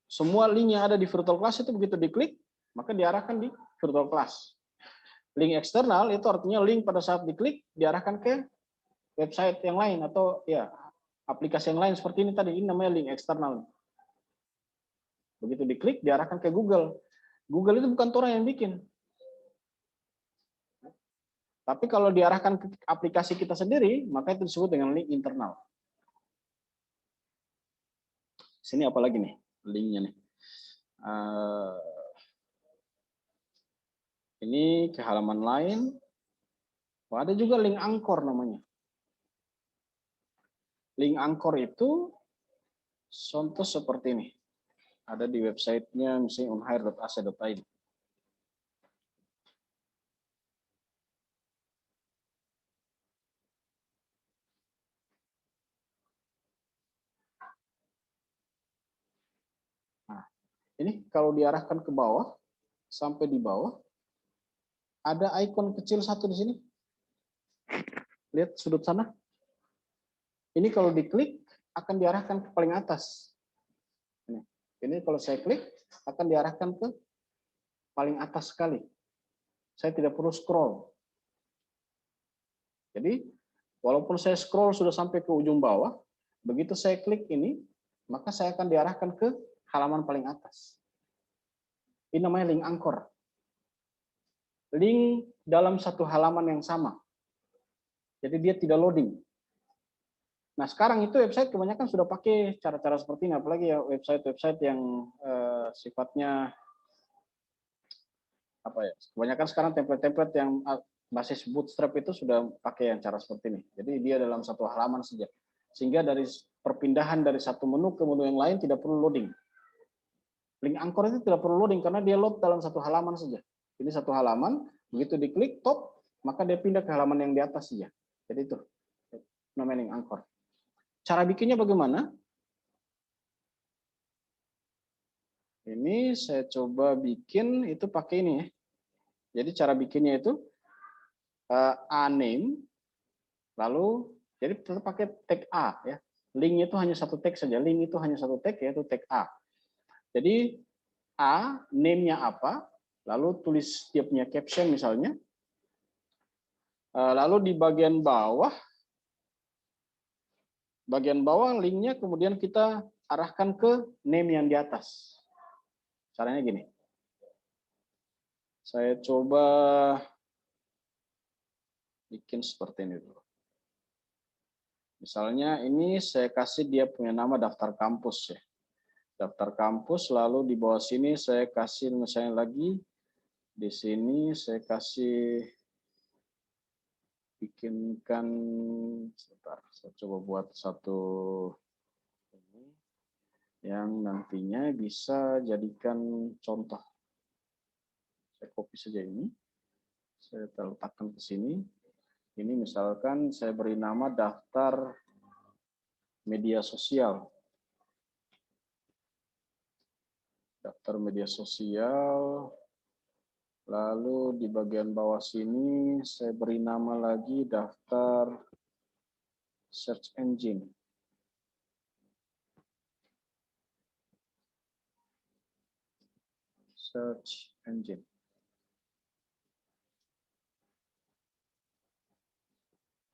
semua link yang ada di virtual class itu begitu diklik, maka diarahkan di virtual class. Link eksternal itu artinya link pada saat diklik diarahkan ke website yang lain atau ya aplikasi yang lain seperti ini tadi. Ini namanya link eksternal. Begitu diklik diarahkan ke Google. Google itu bukan orang yang bikin. Tapi kalau diarahkan ke aplikasi kita sendiri, maka itu disebut dengan link internal. Sini apa lagi nih linknya nih? Ini ke halaman lain. Ada juga link angkor namanya. Link angkor itu contoh seperti ini. Ada di websitenya misalnya unhire.ac.id. Nah, ini kalau diarahkan ke bawah, sampai di bawah, ada ikon kecil satu di sini. Lihat sudut sana. Ini kalau diklik, akan diarahkan ke paling atas. Ini kalau saya klik, akan diarahkan ke paling atas sekali. Saya tidak perlu scroll. Jadi, walaupun saya scroll sudah sampai ke ujung bawah, begitu saya klik ini, maka saya akan diarahkan ke halaman paling atas. Ini namanya link anchor. Link dalam satu halaman yang sama. Jadi dia tidak loading. Nah, sekarang itu website kebanyakan sudah pakai cara-cara seperti ini, apalagi ya website-website yang sifatnya apa ya? Kebanyakan sekarang template-template yang basis Bootstrap itu sudah pakai yang cara seperti ini. Jadi dia dalam satu halaman saja. Sehingga dari perpindahan dari satu menu ke menu yang lain tidak perlu loading. Link anchor itu tidak perlu loading karena dia load dalam satu halaman saja. Jadi satu halaman, begitu diklik top, maka dia pindah ke halaman yang di atas saja. Jadi itu namanya link anchor. Cara bikinnya bagaimana? Ini saya coba bikin itu pakai ini ya. Jadi cara bikinnya itu a-name, lalu jadi tetap pakai tag A ya. Link itu hanya satu tag saja. Link itu hanya satu tag yaitu tag A. Jadi A, name-nya apa, lalu tulis dia punya caption misalnya. Lalu di bagian bawah linknya kemudian kita arahkan ke name yang di atas. Caranya gini. Saya coba bikin seperti ini dulu. Misalnya ini saya kasih dia punya nama daftar kampus ya. Daftar kampus, lalu di bawah sini saya kasih misalnya lagi, di sini saya kasih bikinkan, sebentar, saya coba buat satu ini yang nantinya bisa jadikan contoh. Saya copy saja ini, saya letakkan ke sini. Ini misalkan saya beri nama daftar media sosial. Daftar media sosial. Lalu di bagian bawah sini saya beri nama lagi daftar search engine. Search engine.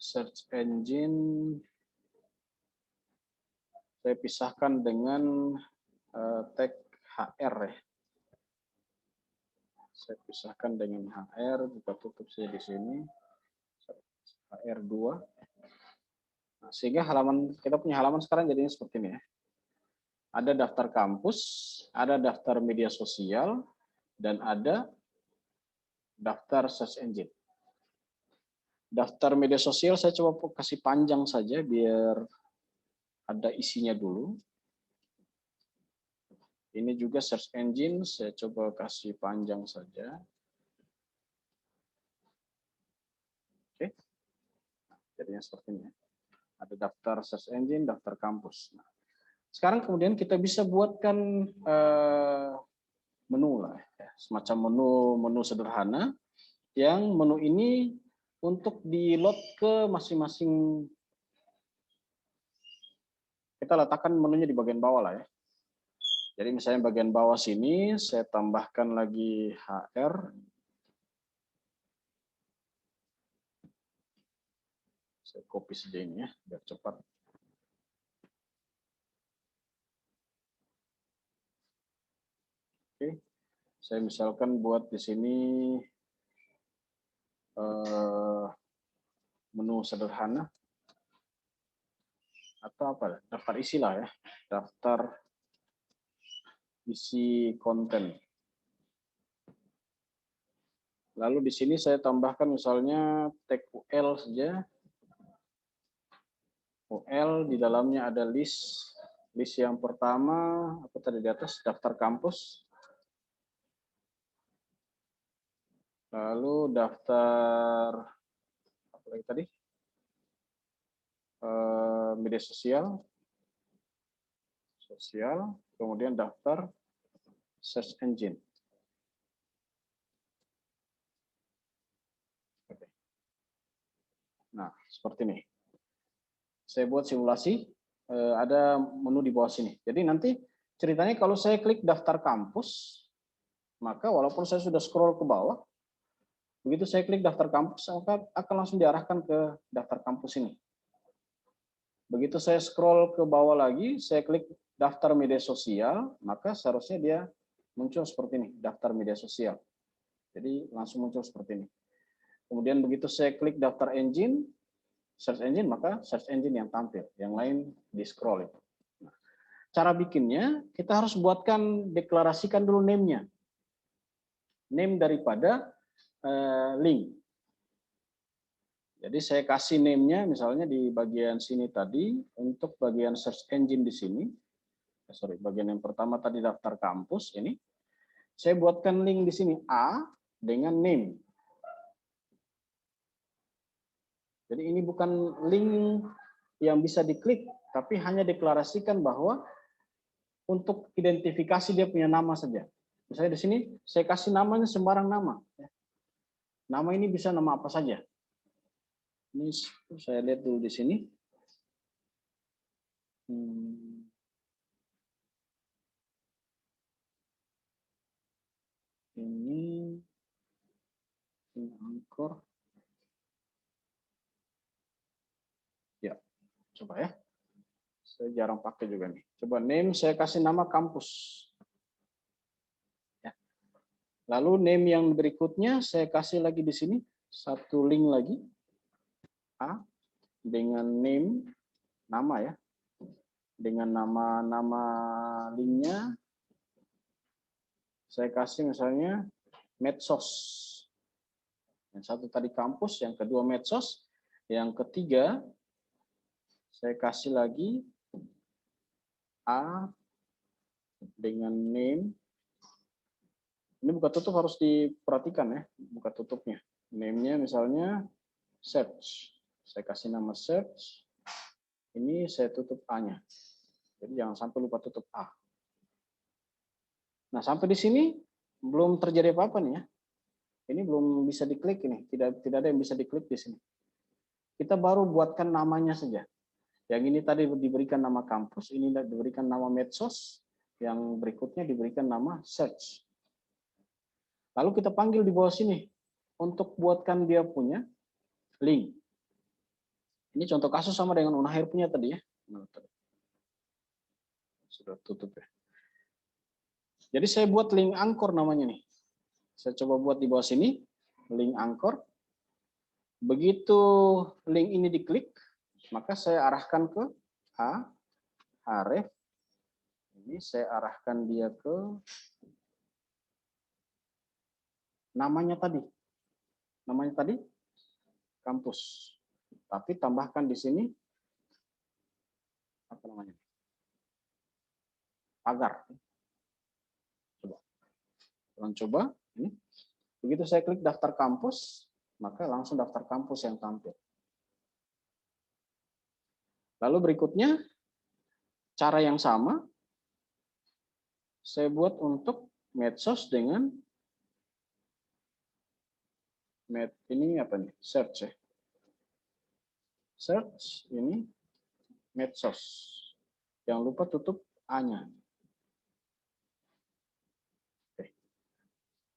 Search engine saya pisahkan dengan tag HR ya. Saya pisahkan dengan HR, buka tutup saya di sini. HR2. Nah, sehingga kita punya halaman sekarang jadinya seperti ini ya. Ada daftar kampus, ada daftar media sosial, dan ada daftar search engine. Daftar media sosial saya coba kasih panjang saja biar ada isinya dulu. Ini juga search engine, saya coba kasih panjang saja. Oke, jadinya seperti ini. Ada daftar search engine, daftar kampus. Nah, sekarang kemudian kita bisa buatkan menu lah, ya. Semacam menu sederhana, yang menu ini untuk di load ke masing-masing. Kita letakkan menunya di bagian bawah lah ya. Jadi misalnya bagian bawah sini saya tambahkan lagi HR. Saya copy saja ini ya, biar cepat. Oke, saya misalkan buat di sini menu sederhana atau apa? Daftar isi lah ya, daftar isi konten. Lalu di sini saya tambahkan misalnya tag UL saja. UL di dalamnya ada list. List yang pertama apa tadi di atas, daftar kampus. Lalu daftar apa lagi tadi? Media sosial. Kemudian daftar search engine. Nah, seperti ini. Saya buat simulasi, ada menu di bawah sini. Jadi nanti ceritanya kalau saya klik daftar kampus, maka walaupun saya sudah scroll ke bawah, begitu saya klik daftar kampus, maka akan langsung diarahkan ke daftar kampus ini. Begitu saya scroll ke bawah lagi, saya klik daftar media sosial, maka seharusnya dia muncul seperti ini, daftar media sosial. Jadi langsung muncul seperti ini. Kemudian begitu saya klik daftar engine, search engine, maka search engine yang tampil. Yang lain di scroll itu. Nah, cara bikinnya, kita harus buatkan, deklarasikan dulu name-nya. Name daripada link. Jadi saya kasih name-nya misalnya di bagian sini tadi, untuk bagian search engine di sini. Sorry, bagian yang pertama tadi daftar kampus ini. Saya buatkan link di sini A dengan name. Jadi ini bukan link yang bisa diklik, tapi hanya deklarasikan bahwa untuk identifikasi dia punya nama saja. Misalnya di sini saya kasih namanya sembarang nama. Nama ini bisa nama apa saja. Ini saya lihat dulu di sini. Ini angkor. Ya, coba ya. Saya jarang pakai juga nih. Coba name saya kasih nama kampus. Ya. Lalu name yang berikutnya saya kasih lagi di sini satu link lagi A dengan name nama ya. Dengan nama linknya saya kasih misalnya medsos. Yang satu tadi kampus, yang kedua medsos, yang ketiga saya kasih lagi A dengan name. Ini buka tutup harus diperhatikan ya, buka tutupnya. Name-nya misalnya search. Saya kasih nama search. Ini saya tutup A-nya. Jadi jangan sampai lupa tutup A. Nah, sampai di sini belum terjadi apa-apa nih ya. Ini belum bisa diklik ini, tidak ada yang bisa diklik di sini. Kita baru buatkan namanya saja. Yang ini tadi diberikan nama kampus, ini diberikan nama medsos, yang berikutnya diberikan nama search. Lalu kita panggil di bawah sini untuk buatkan dia punya link. Ini contoh kasus sama dengan Unair punya tadi ya. Sudah tutup ya. Jadi saya buat link angkor namanya nih. Saya coba buat di bawah sini, link angkor. Begitu link ini diklik, maka saya arahkan ke A, href. Ini saya arahkan dia ke namanya tadi. Namanya tadi kampus. Tapi tambahkan di sini apa namanya? Pagar. Coba. Coba ini. Begitu saya klik daftar kampus, maka langsung daftar kampus yang tampil. Lalu berikutnya cara yang sama saya buat untuk medsos dengan ini apa nih? Search ya. Search ini medsos. Jangan lupa tutup A-nya.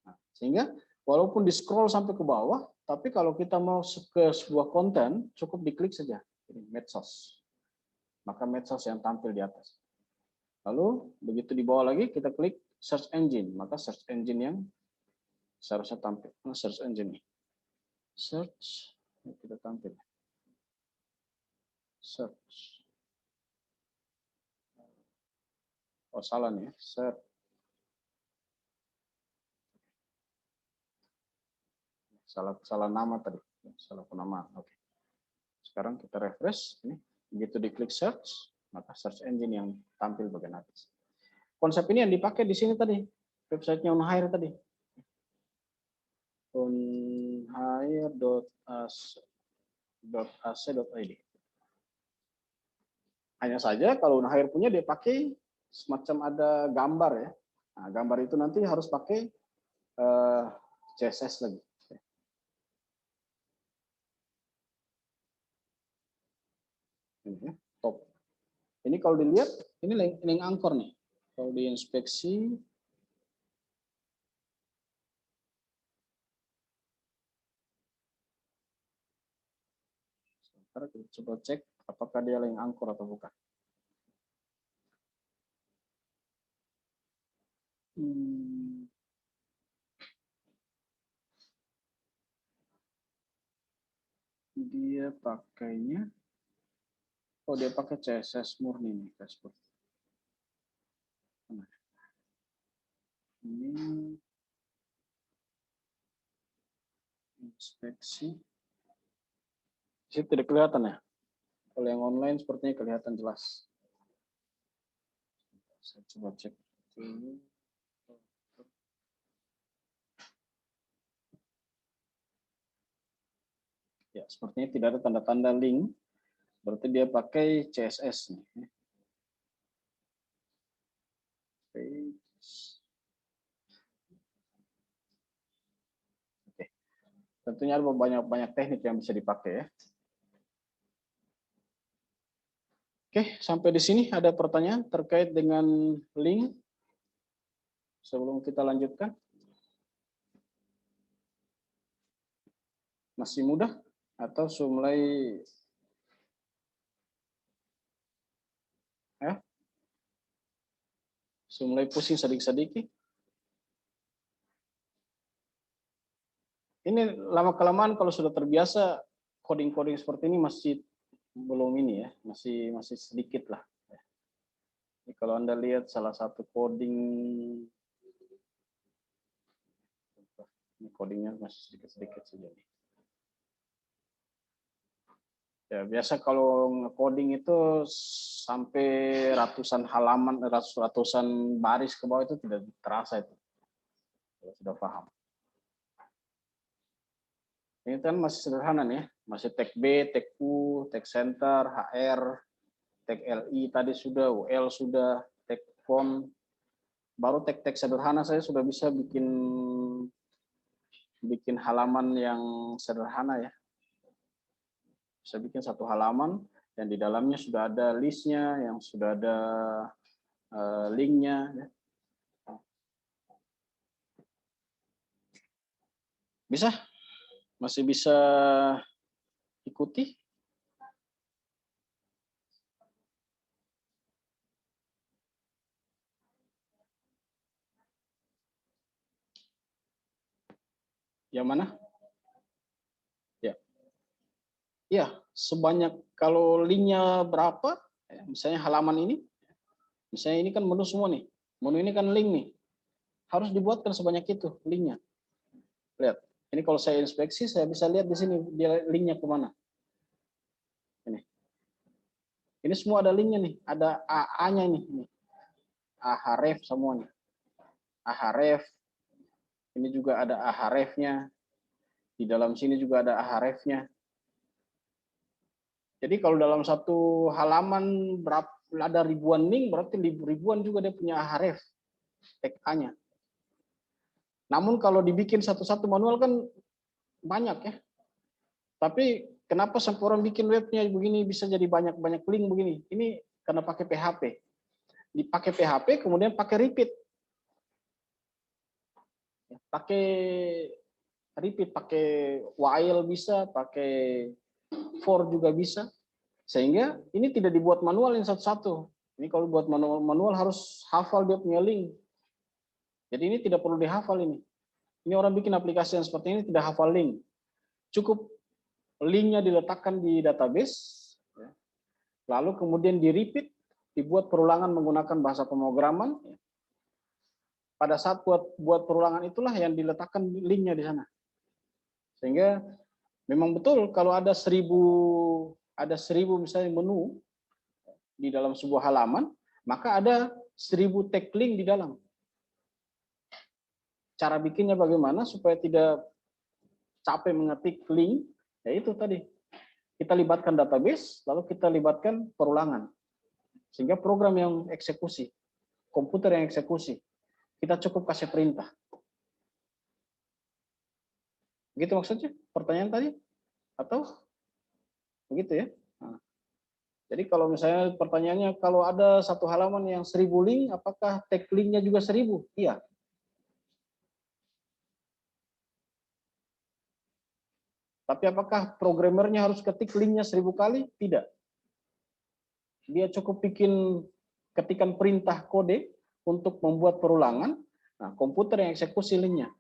Nah, sehingga walaupun di scroll sampai ke bawah, tapi kalau kita mau ke sebuah konten, cukup diklik saja. Ini medsos. Maka medsos yang tampil di atas. Lalu begitu di bawah lagi kita klik search engine, maka search engine yang seharusnya tampil. Search engine nih. Search kita tampil. Search. Oh salah nih, search. Salah nama tadi, salah nama. Oke. Sekarang kita refresh. Ini begitu diklik search, maka search engine yang tampil bagian atas. Konsep ini yang dipakai di sini tadi, websitenya Unair tadi. Unair.ac.id. Hanya saja kalau Unair punya dia pakai semacam ada gambar ya. Nah, gambar itu nanti harus pakai CSS lagi. Ini top. Ini kalau dilihat ini link angkor nih. Kalau diinspeksi sebentar kita coba cek apakah dia link angkor atau bukan. Dia pakainya, oh dia pakai CSS murni nih dashboard. Nah, ini inspeksi. Di situ tidak kelihatan ya. Kalau yang online sepertinya kelihatan jelas. Saya coba cek dulu. Ya, sepertinya tidak ada tanda-tanda link. Berarti dia pakai CSS nih. Oke. Tentunya ada banyak teknik yang bisa dipakai ya. Oke, sampai di sini ada pertanyaan terkait dengan link sebelum kita lanjutkan. Masih mudah atau sudah mulai ya? Sudah mulai pusing sedikit-sedikit. Ini lama-kelamaan kalau sudah terbiasa coding-coding seperti ini masih belum ini ya, masih sedikit lah. Jadi kalau Anda lihat salah satu coding, ini codingnya masih sedikit-sedikit saja. Ya, biasa kalau nge-coding itu sampai ratusan halaman, ratusan baris ke bawah itu tidak terasa itu. Sudah paham. Ini kan masih sederhana nih, masih tag B, tag U, tag center, HR, tag LI tadi sudah, UL sudah, tag font. Baru tag-tag sederhana saya sudah bisa bikin halaman yang sederhana ya. Bisa bikin satu halaman yang di dalamnya sudah ada listnya, yang sudah ada linknya. Bisa? Masih bisa ikuti? Yang mana? Ya. Ya, sebanyak kalau linknya berapa, misalnya halaman ini, misalnya ini kan menu semua nih, menu ini kan link nih, harus dibuatkan sebanyak itu linknya. Lihat, ini kalau saya inspeksi, saya bisa lihat di sini dia linknya kemana. Ini semua ada linknya nih, ada AA-nya ini, Ahref semuanya. Ahref, ini juga ada Ahref-nya. Di dalam sini juga ada Ahref-nya. Jadi kalau dalam satu halaman ada ribuan link, berarti ribuan juga dia punya Ahref, tag A-nya. Namun kalau dibikin satu-satu manual kan banyak ya. Tapi kenapa sampai orang bikin webnya begini bisa jadi banyak link begini? Ini karena pakai PHP. Dipakai PHP kemudian pakai repeat. Pakai repeat, pakai while bisa, pakai for juga bisa. Sehingga ini tidak dibuat manual yang satu-satu. Ini kalau buat manual harus hafal dia punya link. Jadi ini tidak perlu dihafal ini. Ini orang bikin aplikasi yang seperti ini tidak hafal link. Cukup linknya diletakkan di database, lalu kemudian di repeat, dibuat perulangan menggunakan bahasa pemrograman. Pada saat buat perulangan itulah yang diletakkan linknya di sana. Sehingga memang betul kalau ada 1000 misalnya menu di dalam sebuah halaman, maka ada 1000 tag link di dalam. Cara bikinnya bagaimana supaya tidak capek mengetik link, ya itu tadi. Kita libatkan database, lalu kita libatkan perulangan. Sehingga program yang eksekusi, komputer yang eksekusi, kita cukup kasih perintah. Begitu maksudnya? Pertanyaan tadi? Atau begitu ya? Nah. Jadi kalau misalnya pertanyaannya, kalau ada satu halaman yang 1000 link, apakah tag linknya juga 1000? Iya. Tapi apakah programmernya harus ketik linknya 1000 kali? Tidak. Dia cukup ketikan perintah kode untuk membuat perulangan, nah komputer yang eksekusi linknya.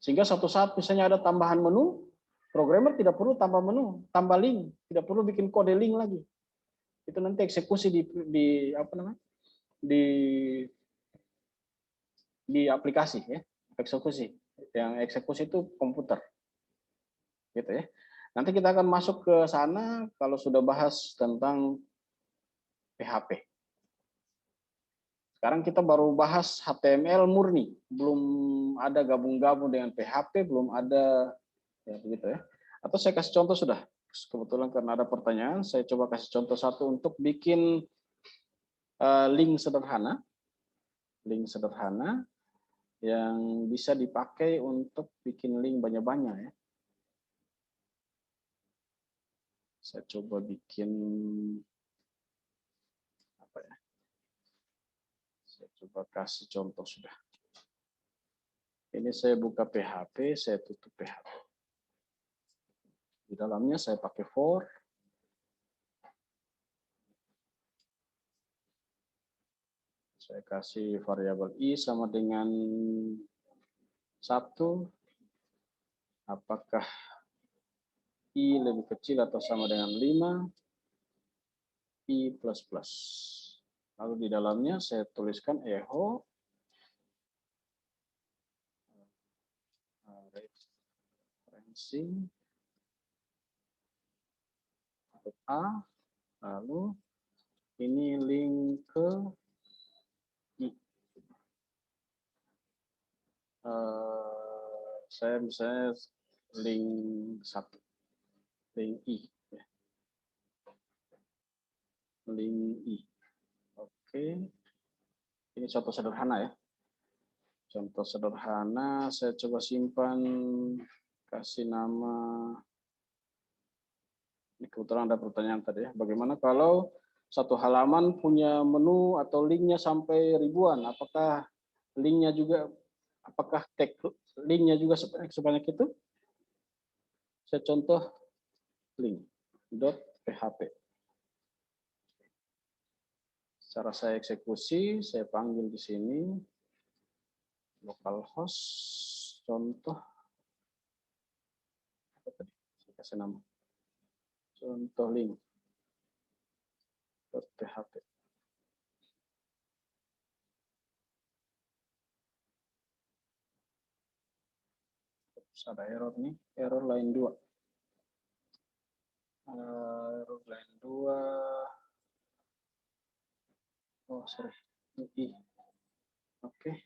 Sehingga suatu saat misalnya ada tambahan menu, Programmer tidak perlu tambah menu, tambah link, tidak perlu bikin kode link lagi. Itu nanti eksekusi di apa namanya? Di aplikasi ya, eksekusi. Yang eksekusi itu komputer. Gitu ya. Nanti kita akan masuk ke sana kalau sudah bahas tentang PHP. Sekarang kita baru bahas HTML murni, belum ada gabung-gabung dengan PHP, belum ada ya begitu ya. Atau saya kasih contoh sudah. Kebetulan karena ada pertanyaan, saya coba kasih contoh satu untuk bikin link sederhana yang bisa dipakai untuk bikin link banyak-banyak ya. Saya coba bikin apa ya? Saya coba kasih contoh sudah. Ini saya buka PHP, saya tutup PHP. Di dalamnya saya pakai for. Saya kasih variabel i sama dengan 1. Apakah i lebih kecil atau sama dengan 5? I++. Lalu di dalamnya saya tuliskan echo referencing A, lalu ini link ke I. Saya misalnya link 1, link I. Link I. Oke. Ini contoh sederhana ya. Contoh sederhana, saya coba simpan, kasih nama. Ini kebetulan ada pertanyaan tadi ya. Bagaimana kalau satu halaman punya menu atau linknya sampai ribuan? Apakah linknya juga, apakah tag linknya juga sebanyak itu? Saya contoh link.php. Cara saya eksekusi, saya panggil di sini localhost contoh apa tadi? Saya kasih nama contoh link.php. Ada error nih, error line 2. Error line 2. Oh, sorry. Ini. Oke.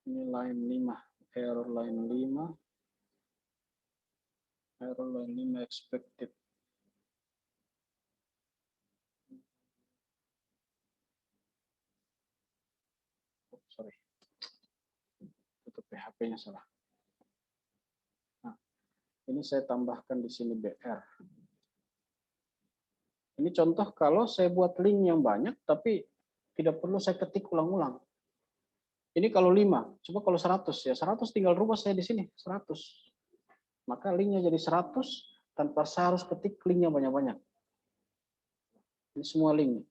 Ini line 5. Error line 5. Error line 5 expected. Oh, sorry. Tutup PHP-nya salah. Nah, ini saya tambahkan di sini BR. Ini contoh kalau saya buat link yang banyak, tapi tidak perlu saya ketik ulang-ulang. Ini kalau 5, coba kalau 100 ya 100 tinggal rubah saya di sini 100. Maka linknya jadi 100 tanpa saya harus ketik linknya banyak-banyak. Ini semua link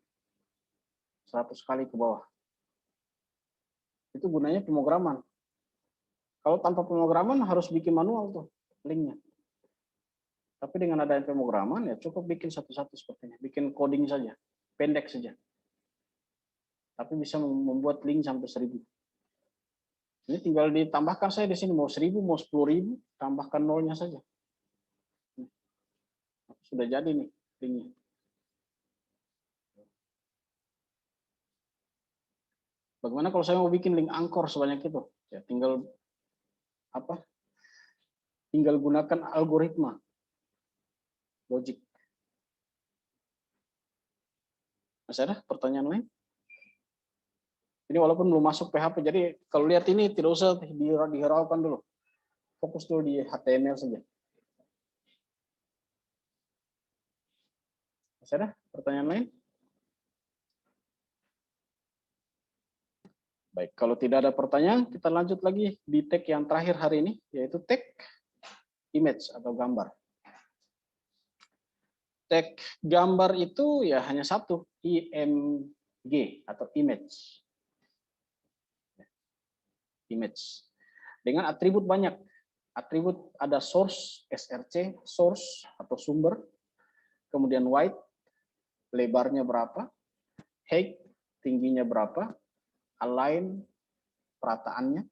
100 kali ke bawah. Itu gunanya pemrograman. Kalau tanpa pemrograman harus bikin manual tuh linknya. Tapi dengan adanya pemrograman ya cukup bikin satu-satu seperti ini, bikin coding saja, pendek saja. Tapi bisa membuat link sampai 1000. Ini tinggal ditambahkan saya di sini mau 1000, mau 10.000, tambahkan nolnya saja. Sudah jadi nih linknya. Bagaimana kalau saya mau bikin link angkor sebanyak itu? Ya tinggal apa? Tinggal gunakan algoritma logik. Masih ada pertanyaan lain? Ini walaupun belum masuk PHP, jadi kalau lihat ini tidak usah dihiraukan dulu. Fokus dulu di HTML saja. Masih ada pertanyaan lain? Baik, kalau tidak ada pertanyaan, kita lanjut lagi di tag yang terakhir hari ini, yaitu tag image atau gambar. Tag gambar itu ya hanya satu, IMG atau image. Image. Dengan atribut banyak. Atribut ada source, SRC, source atau sumber, kemudian width, lebarnya berapa, height, tingginya berapa, align, perataannya,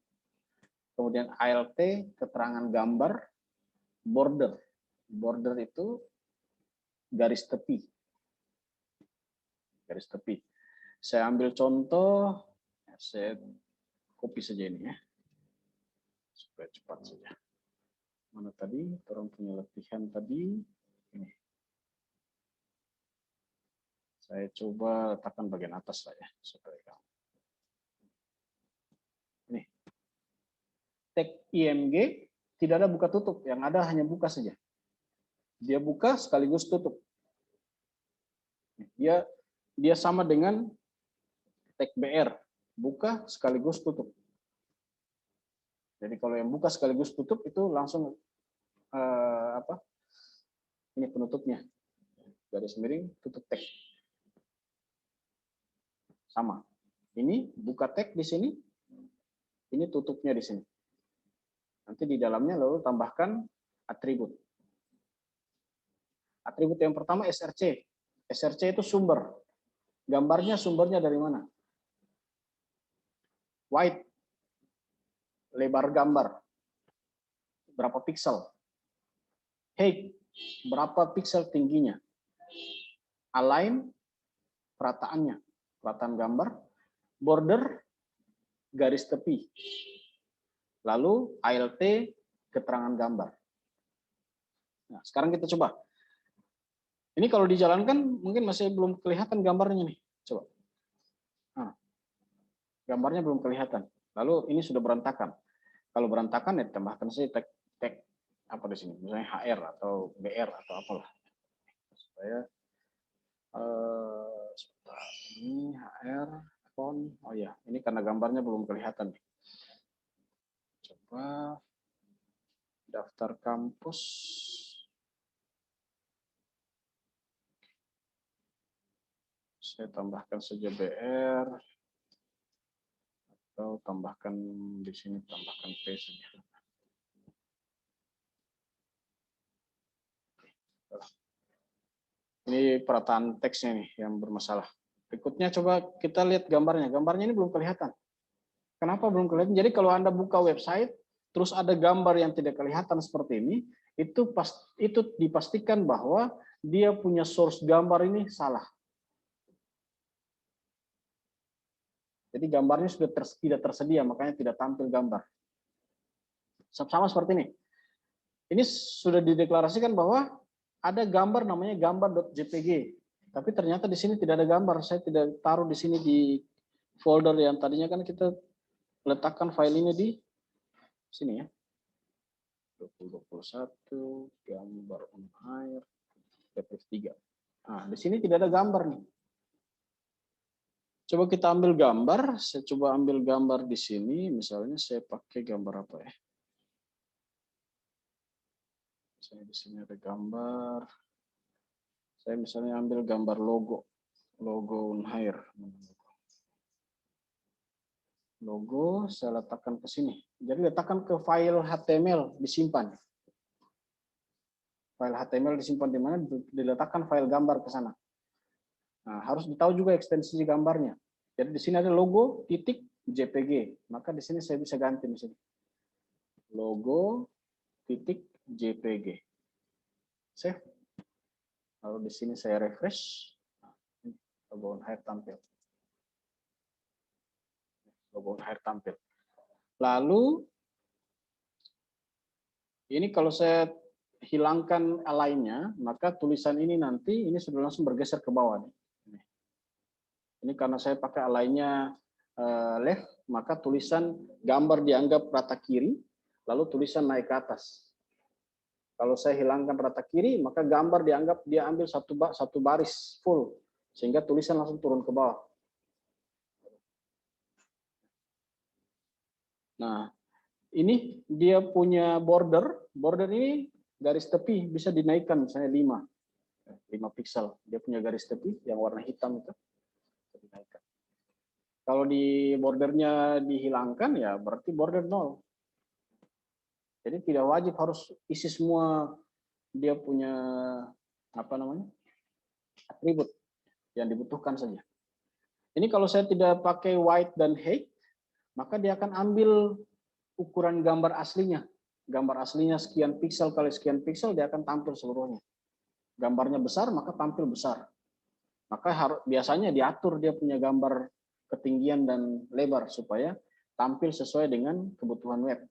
kemudian ALT, keterangan gambar, border. Border itu garis tepi. Garis tepi. Saya ambil contoh, saya copy saja ini ya, supaya cepat saja. Mana tadi? Orang punya latihan tadi. Ini. Saya coba letakkan bagian atas lah ya, supaya kamu. Ini. Tag IMG tidak ada buka tutup, yang ada hanya buka saja. Dia buka sekaligus tutup. Dia sama dengan tag BR, buka sekaligus tutup. Jadi kalau yang buka sekaligus tutup itu langsung ini penutupnya, garis miring tutup tag. Sama. Ini buka tag di sini, ini tutupnya di sini. Nanti di dalamnya lalu tambahkan atribut. Atribut yang pertama SRC. SRC itu sumber. Gambarnya sumbernya dari mana? Width, lebar gambar, berapa piksel? Height, berapa piksel tingginya? Align, perataannya, perataan gambar. Border, garis tepi. Lalu ALT, keterangan gambar. Nah, sekarang kita coba. Ini kalau dijalankan mungkin masih belum kelihatan gambarnya nih. Coba. Nah, gambarnya belum kelihatan. Lalu ini sudah berantakan. Kalau berantakan ya tambahkan saja tag apa di sini, misalnya HR atau BR atau apalah. Supaya ini HR font. Oh ya, ini karena gambarnya belum kelihatan nih. Coba daftar kampus. Saya tambahkan saja BR atau tambahkan di sini, tambahkan P saja. Ini perataan teksnya nih yang bermasalah. Berikutnya coba kita lihat gambarnya. Gambarnya ini belum kelihatan. Kenapa belum kelihatan? Jadi kalau Anda buka website, terus ada gambar yang tidak kelihatan seperti ini, itu dipastikan bahwa dia punya source gambar ini salah. Jadi gambarnya sudah tidak tersedia, makanya tidak tampil gambar. Sama seperti ini. Ini sudah dideklarasikan bahwa ada gambar namanya gambar.jpg, tapi ternyata di sini tidak ada gambar. Saya tidak taruh di sini di folder yang tadinya kan kita letakkan file ini di sini ya. 2021 gambar on air pp3. Nah, di sini tidak ada gambar nih. Coba kita ambil gambar, saya coba ambil gambar di sini, misalnya saya pakai gambar apa ya? Saya di sini ada gambar. Saya misalnya ambil gambar logo Unhair. Logo saya letakkan ke sini. Jadi letakkan ke file HTML, disimpan. File HTML disimpan di mana? Diletakkan file gambar ke sana. Nah, harus ditahu juga ekstensi gambarnya. Jadi di sini ada logo titik JPG. Maka di sini saya bisa ganti di sini. Logo titik JPG. Save. Lalu di sini saya refresh. Logo Unhair tampil. Logo Unhair tampil. Lalu ini kalau saya hilangkan align-nya, maka tulisan ini nanti ini sudah langsung bergeser ke bawah. Ini karena saya pakai align-nya left, maka tulisan gambar dianggap rata kiri, lalu tulisan naik ke atas. Kalau saya hilangkan rata kiri, maka gambar dianggap dia ambil satu baris full, sehingga tulisan langsung turun ke bawah. Nah, ini dia punya border. Border ini garis tepi bisa dinaikkan misalnya 5 piksel. Dia punya garis tepi yang warna hitam itu. Dinaikkan. Kalau di bordernya dihilangkan ya berarti border 0. Jadi Jadi tidak wajib harus isi semua dia punya atribut yang dibutuhkan saja. Ini kalau saya tidak pakai white dan height, maka dia akan ambil ukuran gambar aslinya. Gambar aslinya sekian piksel kali sekian piksel, dia akan tampil seluruhnya. Gambarnya besar, maka tampil besar. Maka biasanya diatur dia punya gambar ketinggian dan lebar supaya tampil sesuai dengan kebutuhan web.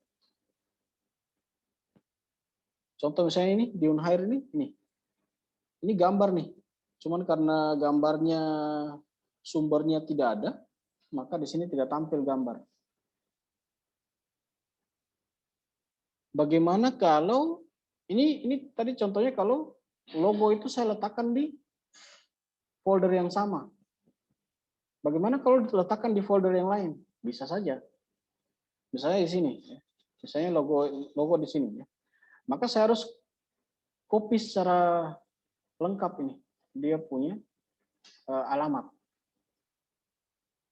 Contoh misalnya ini di Unhair ini gambar nih. Cuman karena gambarnya sumbernya tidak ada, maka di sini tidak tampil gambar. Bagaimana kalau ini tadi contohnya kalau logo itu saya letakkan di folder yang sama. Bagaimana kalau diletakkan di folder yang lain? Bisa saja. Misalnya di sini, misalnya logo di sini. Maka saya harus copy secara lengkap ini. Dia punya alamat.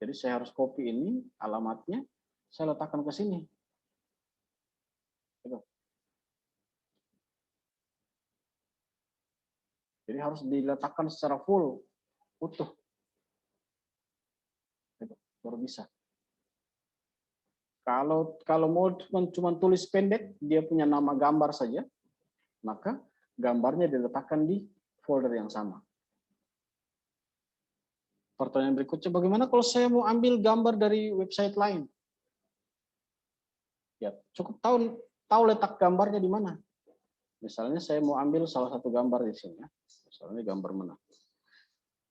Jadi saya harus copy ini alamatnya, saya letakkan ke sini. Jadi harus diletakkan secara full, utuh. Baru bisa. Kalau mau cuma tulis pendek, dia punya nama gambar saja, maka gambarnya diletakkan di folder yang sama. Pertanyaan berikutnya, bagaimana kalau saya mau ambil gambar dari website lain? Ya, cukup tahu letak gambarnya di mana. Misalnya saya mau ambil salah satu gambar di sini. Misalnya gambar mana?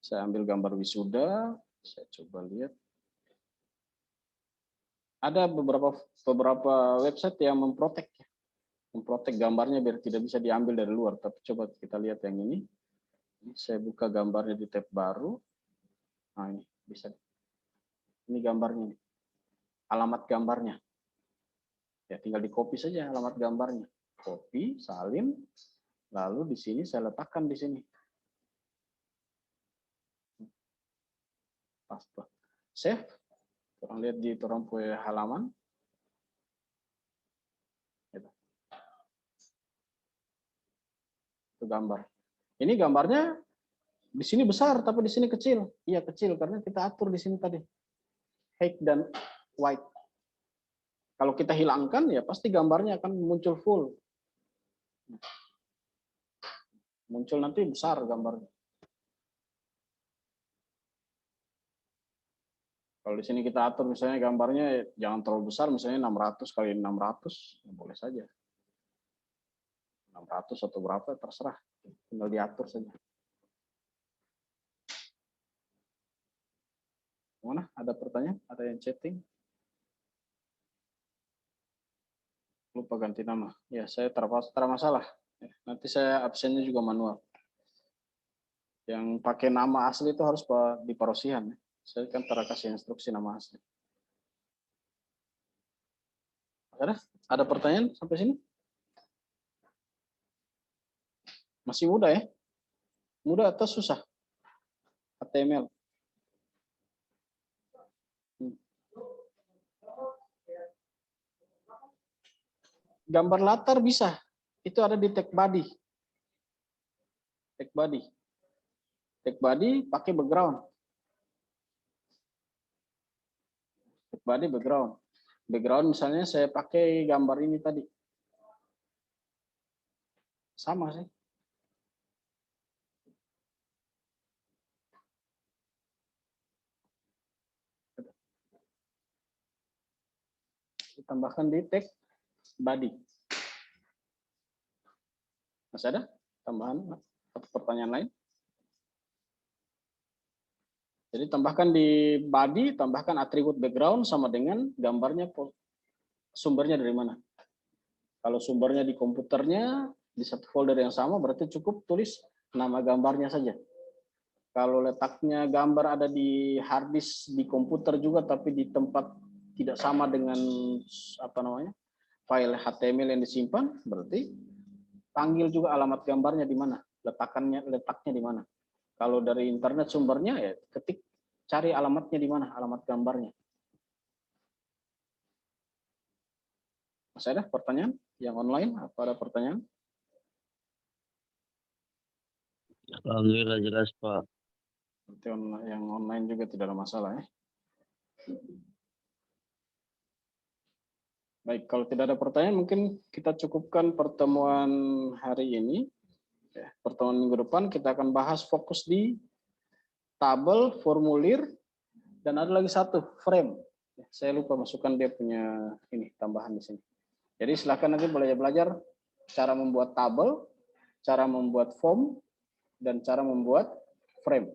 Saya ambil gambar wisuda, saya coba lihat. Ada beberapa website yang memprotek gambarnya biar tidak bisa diambil dari luar. Tapi coba kita lihat yang ini. Saya buka gambarnya di tab baru. Nah, ini bisa. Ini gambarnya. Alamat gambarnya. Ya, tinggal di copy saja alamat gambarnya. Copy, salin, lalu di sini saya letakkan di sini. Paste. Save. Orang lihat di orang punya halaman. Itu gambar. Ini gambarnya di sini besar tapi di sini kecil. Iya kecil karena kita atur di sini tadi. Height dan white. Kalau kita hilangkan ya pasti gambarnya akan muncul full. Muncul nanti besar gambarnya. Kalau di sini kita atur misalnya gambarnya jangan terlalu besar, misalnya 600 kali 600, ya boleh saja. 600 atau berapa terserah, tinggal diatur saja. Mana? Ada pertanyaan? Ada yang chatting? Lupa ganti nama. Ya, saya termasalah. Nanti saya absennya juga manual. Yang pakai nama asli itu harus di parosian. Saya kan kasih instruksi nama asli. Ada pertanyaan sampai sini? Masih mudah ya? Mudah atau susah? HTML. Gambar latar bisa. Itu ada di tag body. Tag body. Tag body pakai background. Tag body background. Background misalnya saya pakai gambar ini tadi. Sama sih. Tambahkan di tag body. Masih ada tambahan atau pertanyaan lain? Jadi tambahkan di body, tambahkan atribut background sama dengan gambarnya sumbernya dari mana. Kalau sumbernya di komputernya di satu folder yang sama berarti cukup tulis nama gambarnya saja. Kalau letaknya gambar ada di hard disk di komputer juga tapi di tempat tidak sama dengan file HTML yang disimpan, berarti panggil juga alamat gambarnya di mana, letaknya di mana. Kalau dari internet sumbernya ya ketik cari alamatnya di mana, alamat gambarnya. Masih ada pertanyaan? Yang online, apa ada pertanyaan? Alhamdulillah jelas Pak. Berarti yang online juga tidak ada masalah ya. Baik, kalau tidak ada pertanyaan mungkin kita cukupkan pertemuan hari ini. Ya, pertemuan minggu depan kita akan bahas fokus di tabel, formulir, dan ada lagi satu, frame. Ya, saya lupa masukkan dia punya ini tambahan di sini. Jadi silahkan nanti belajar cara membuat tabel, cara membuat form, dan cara membuat frame.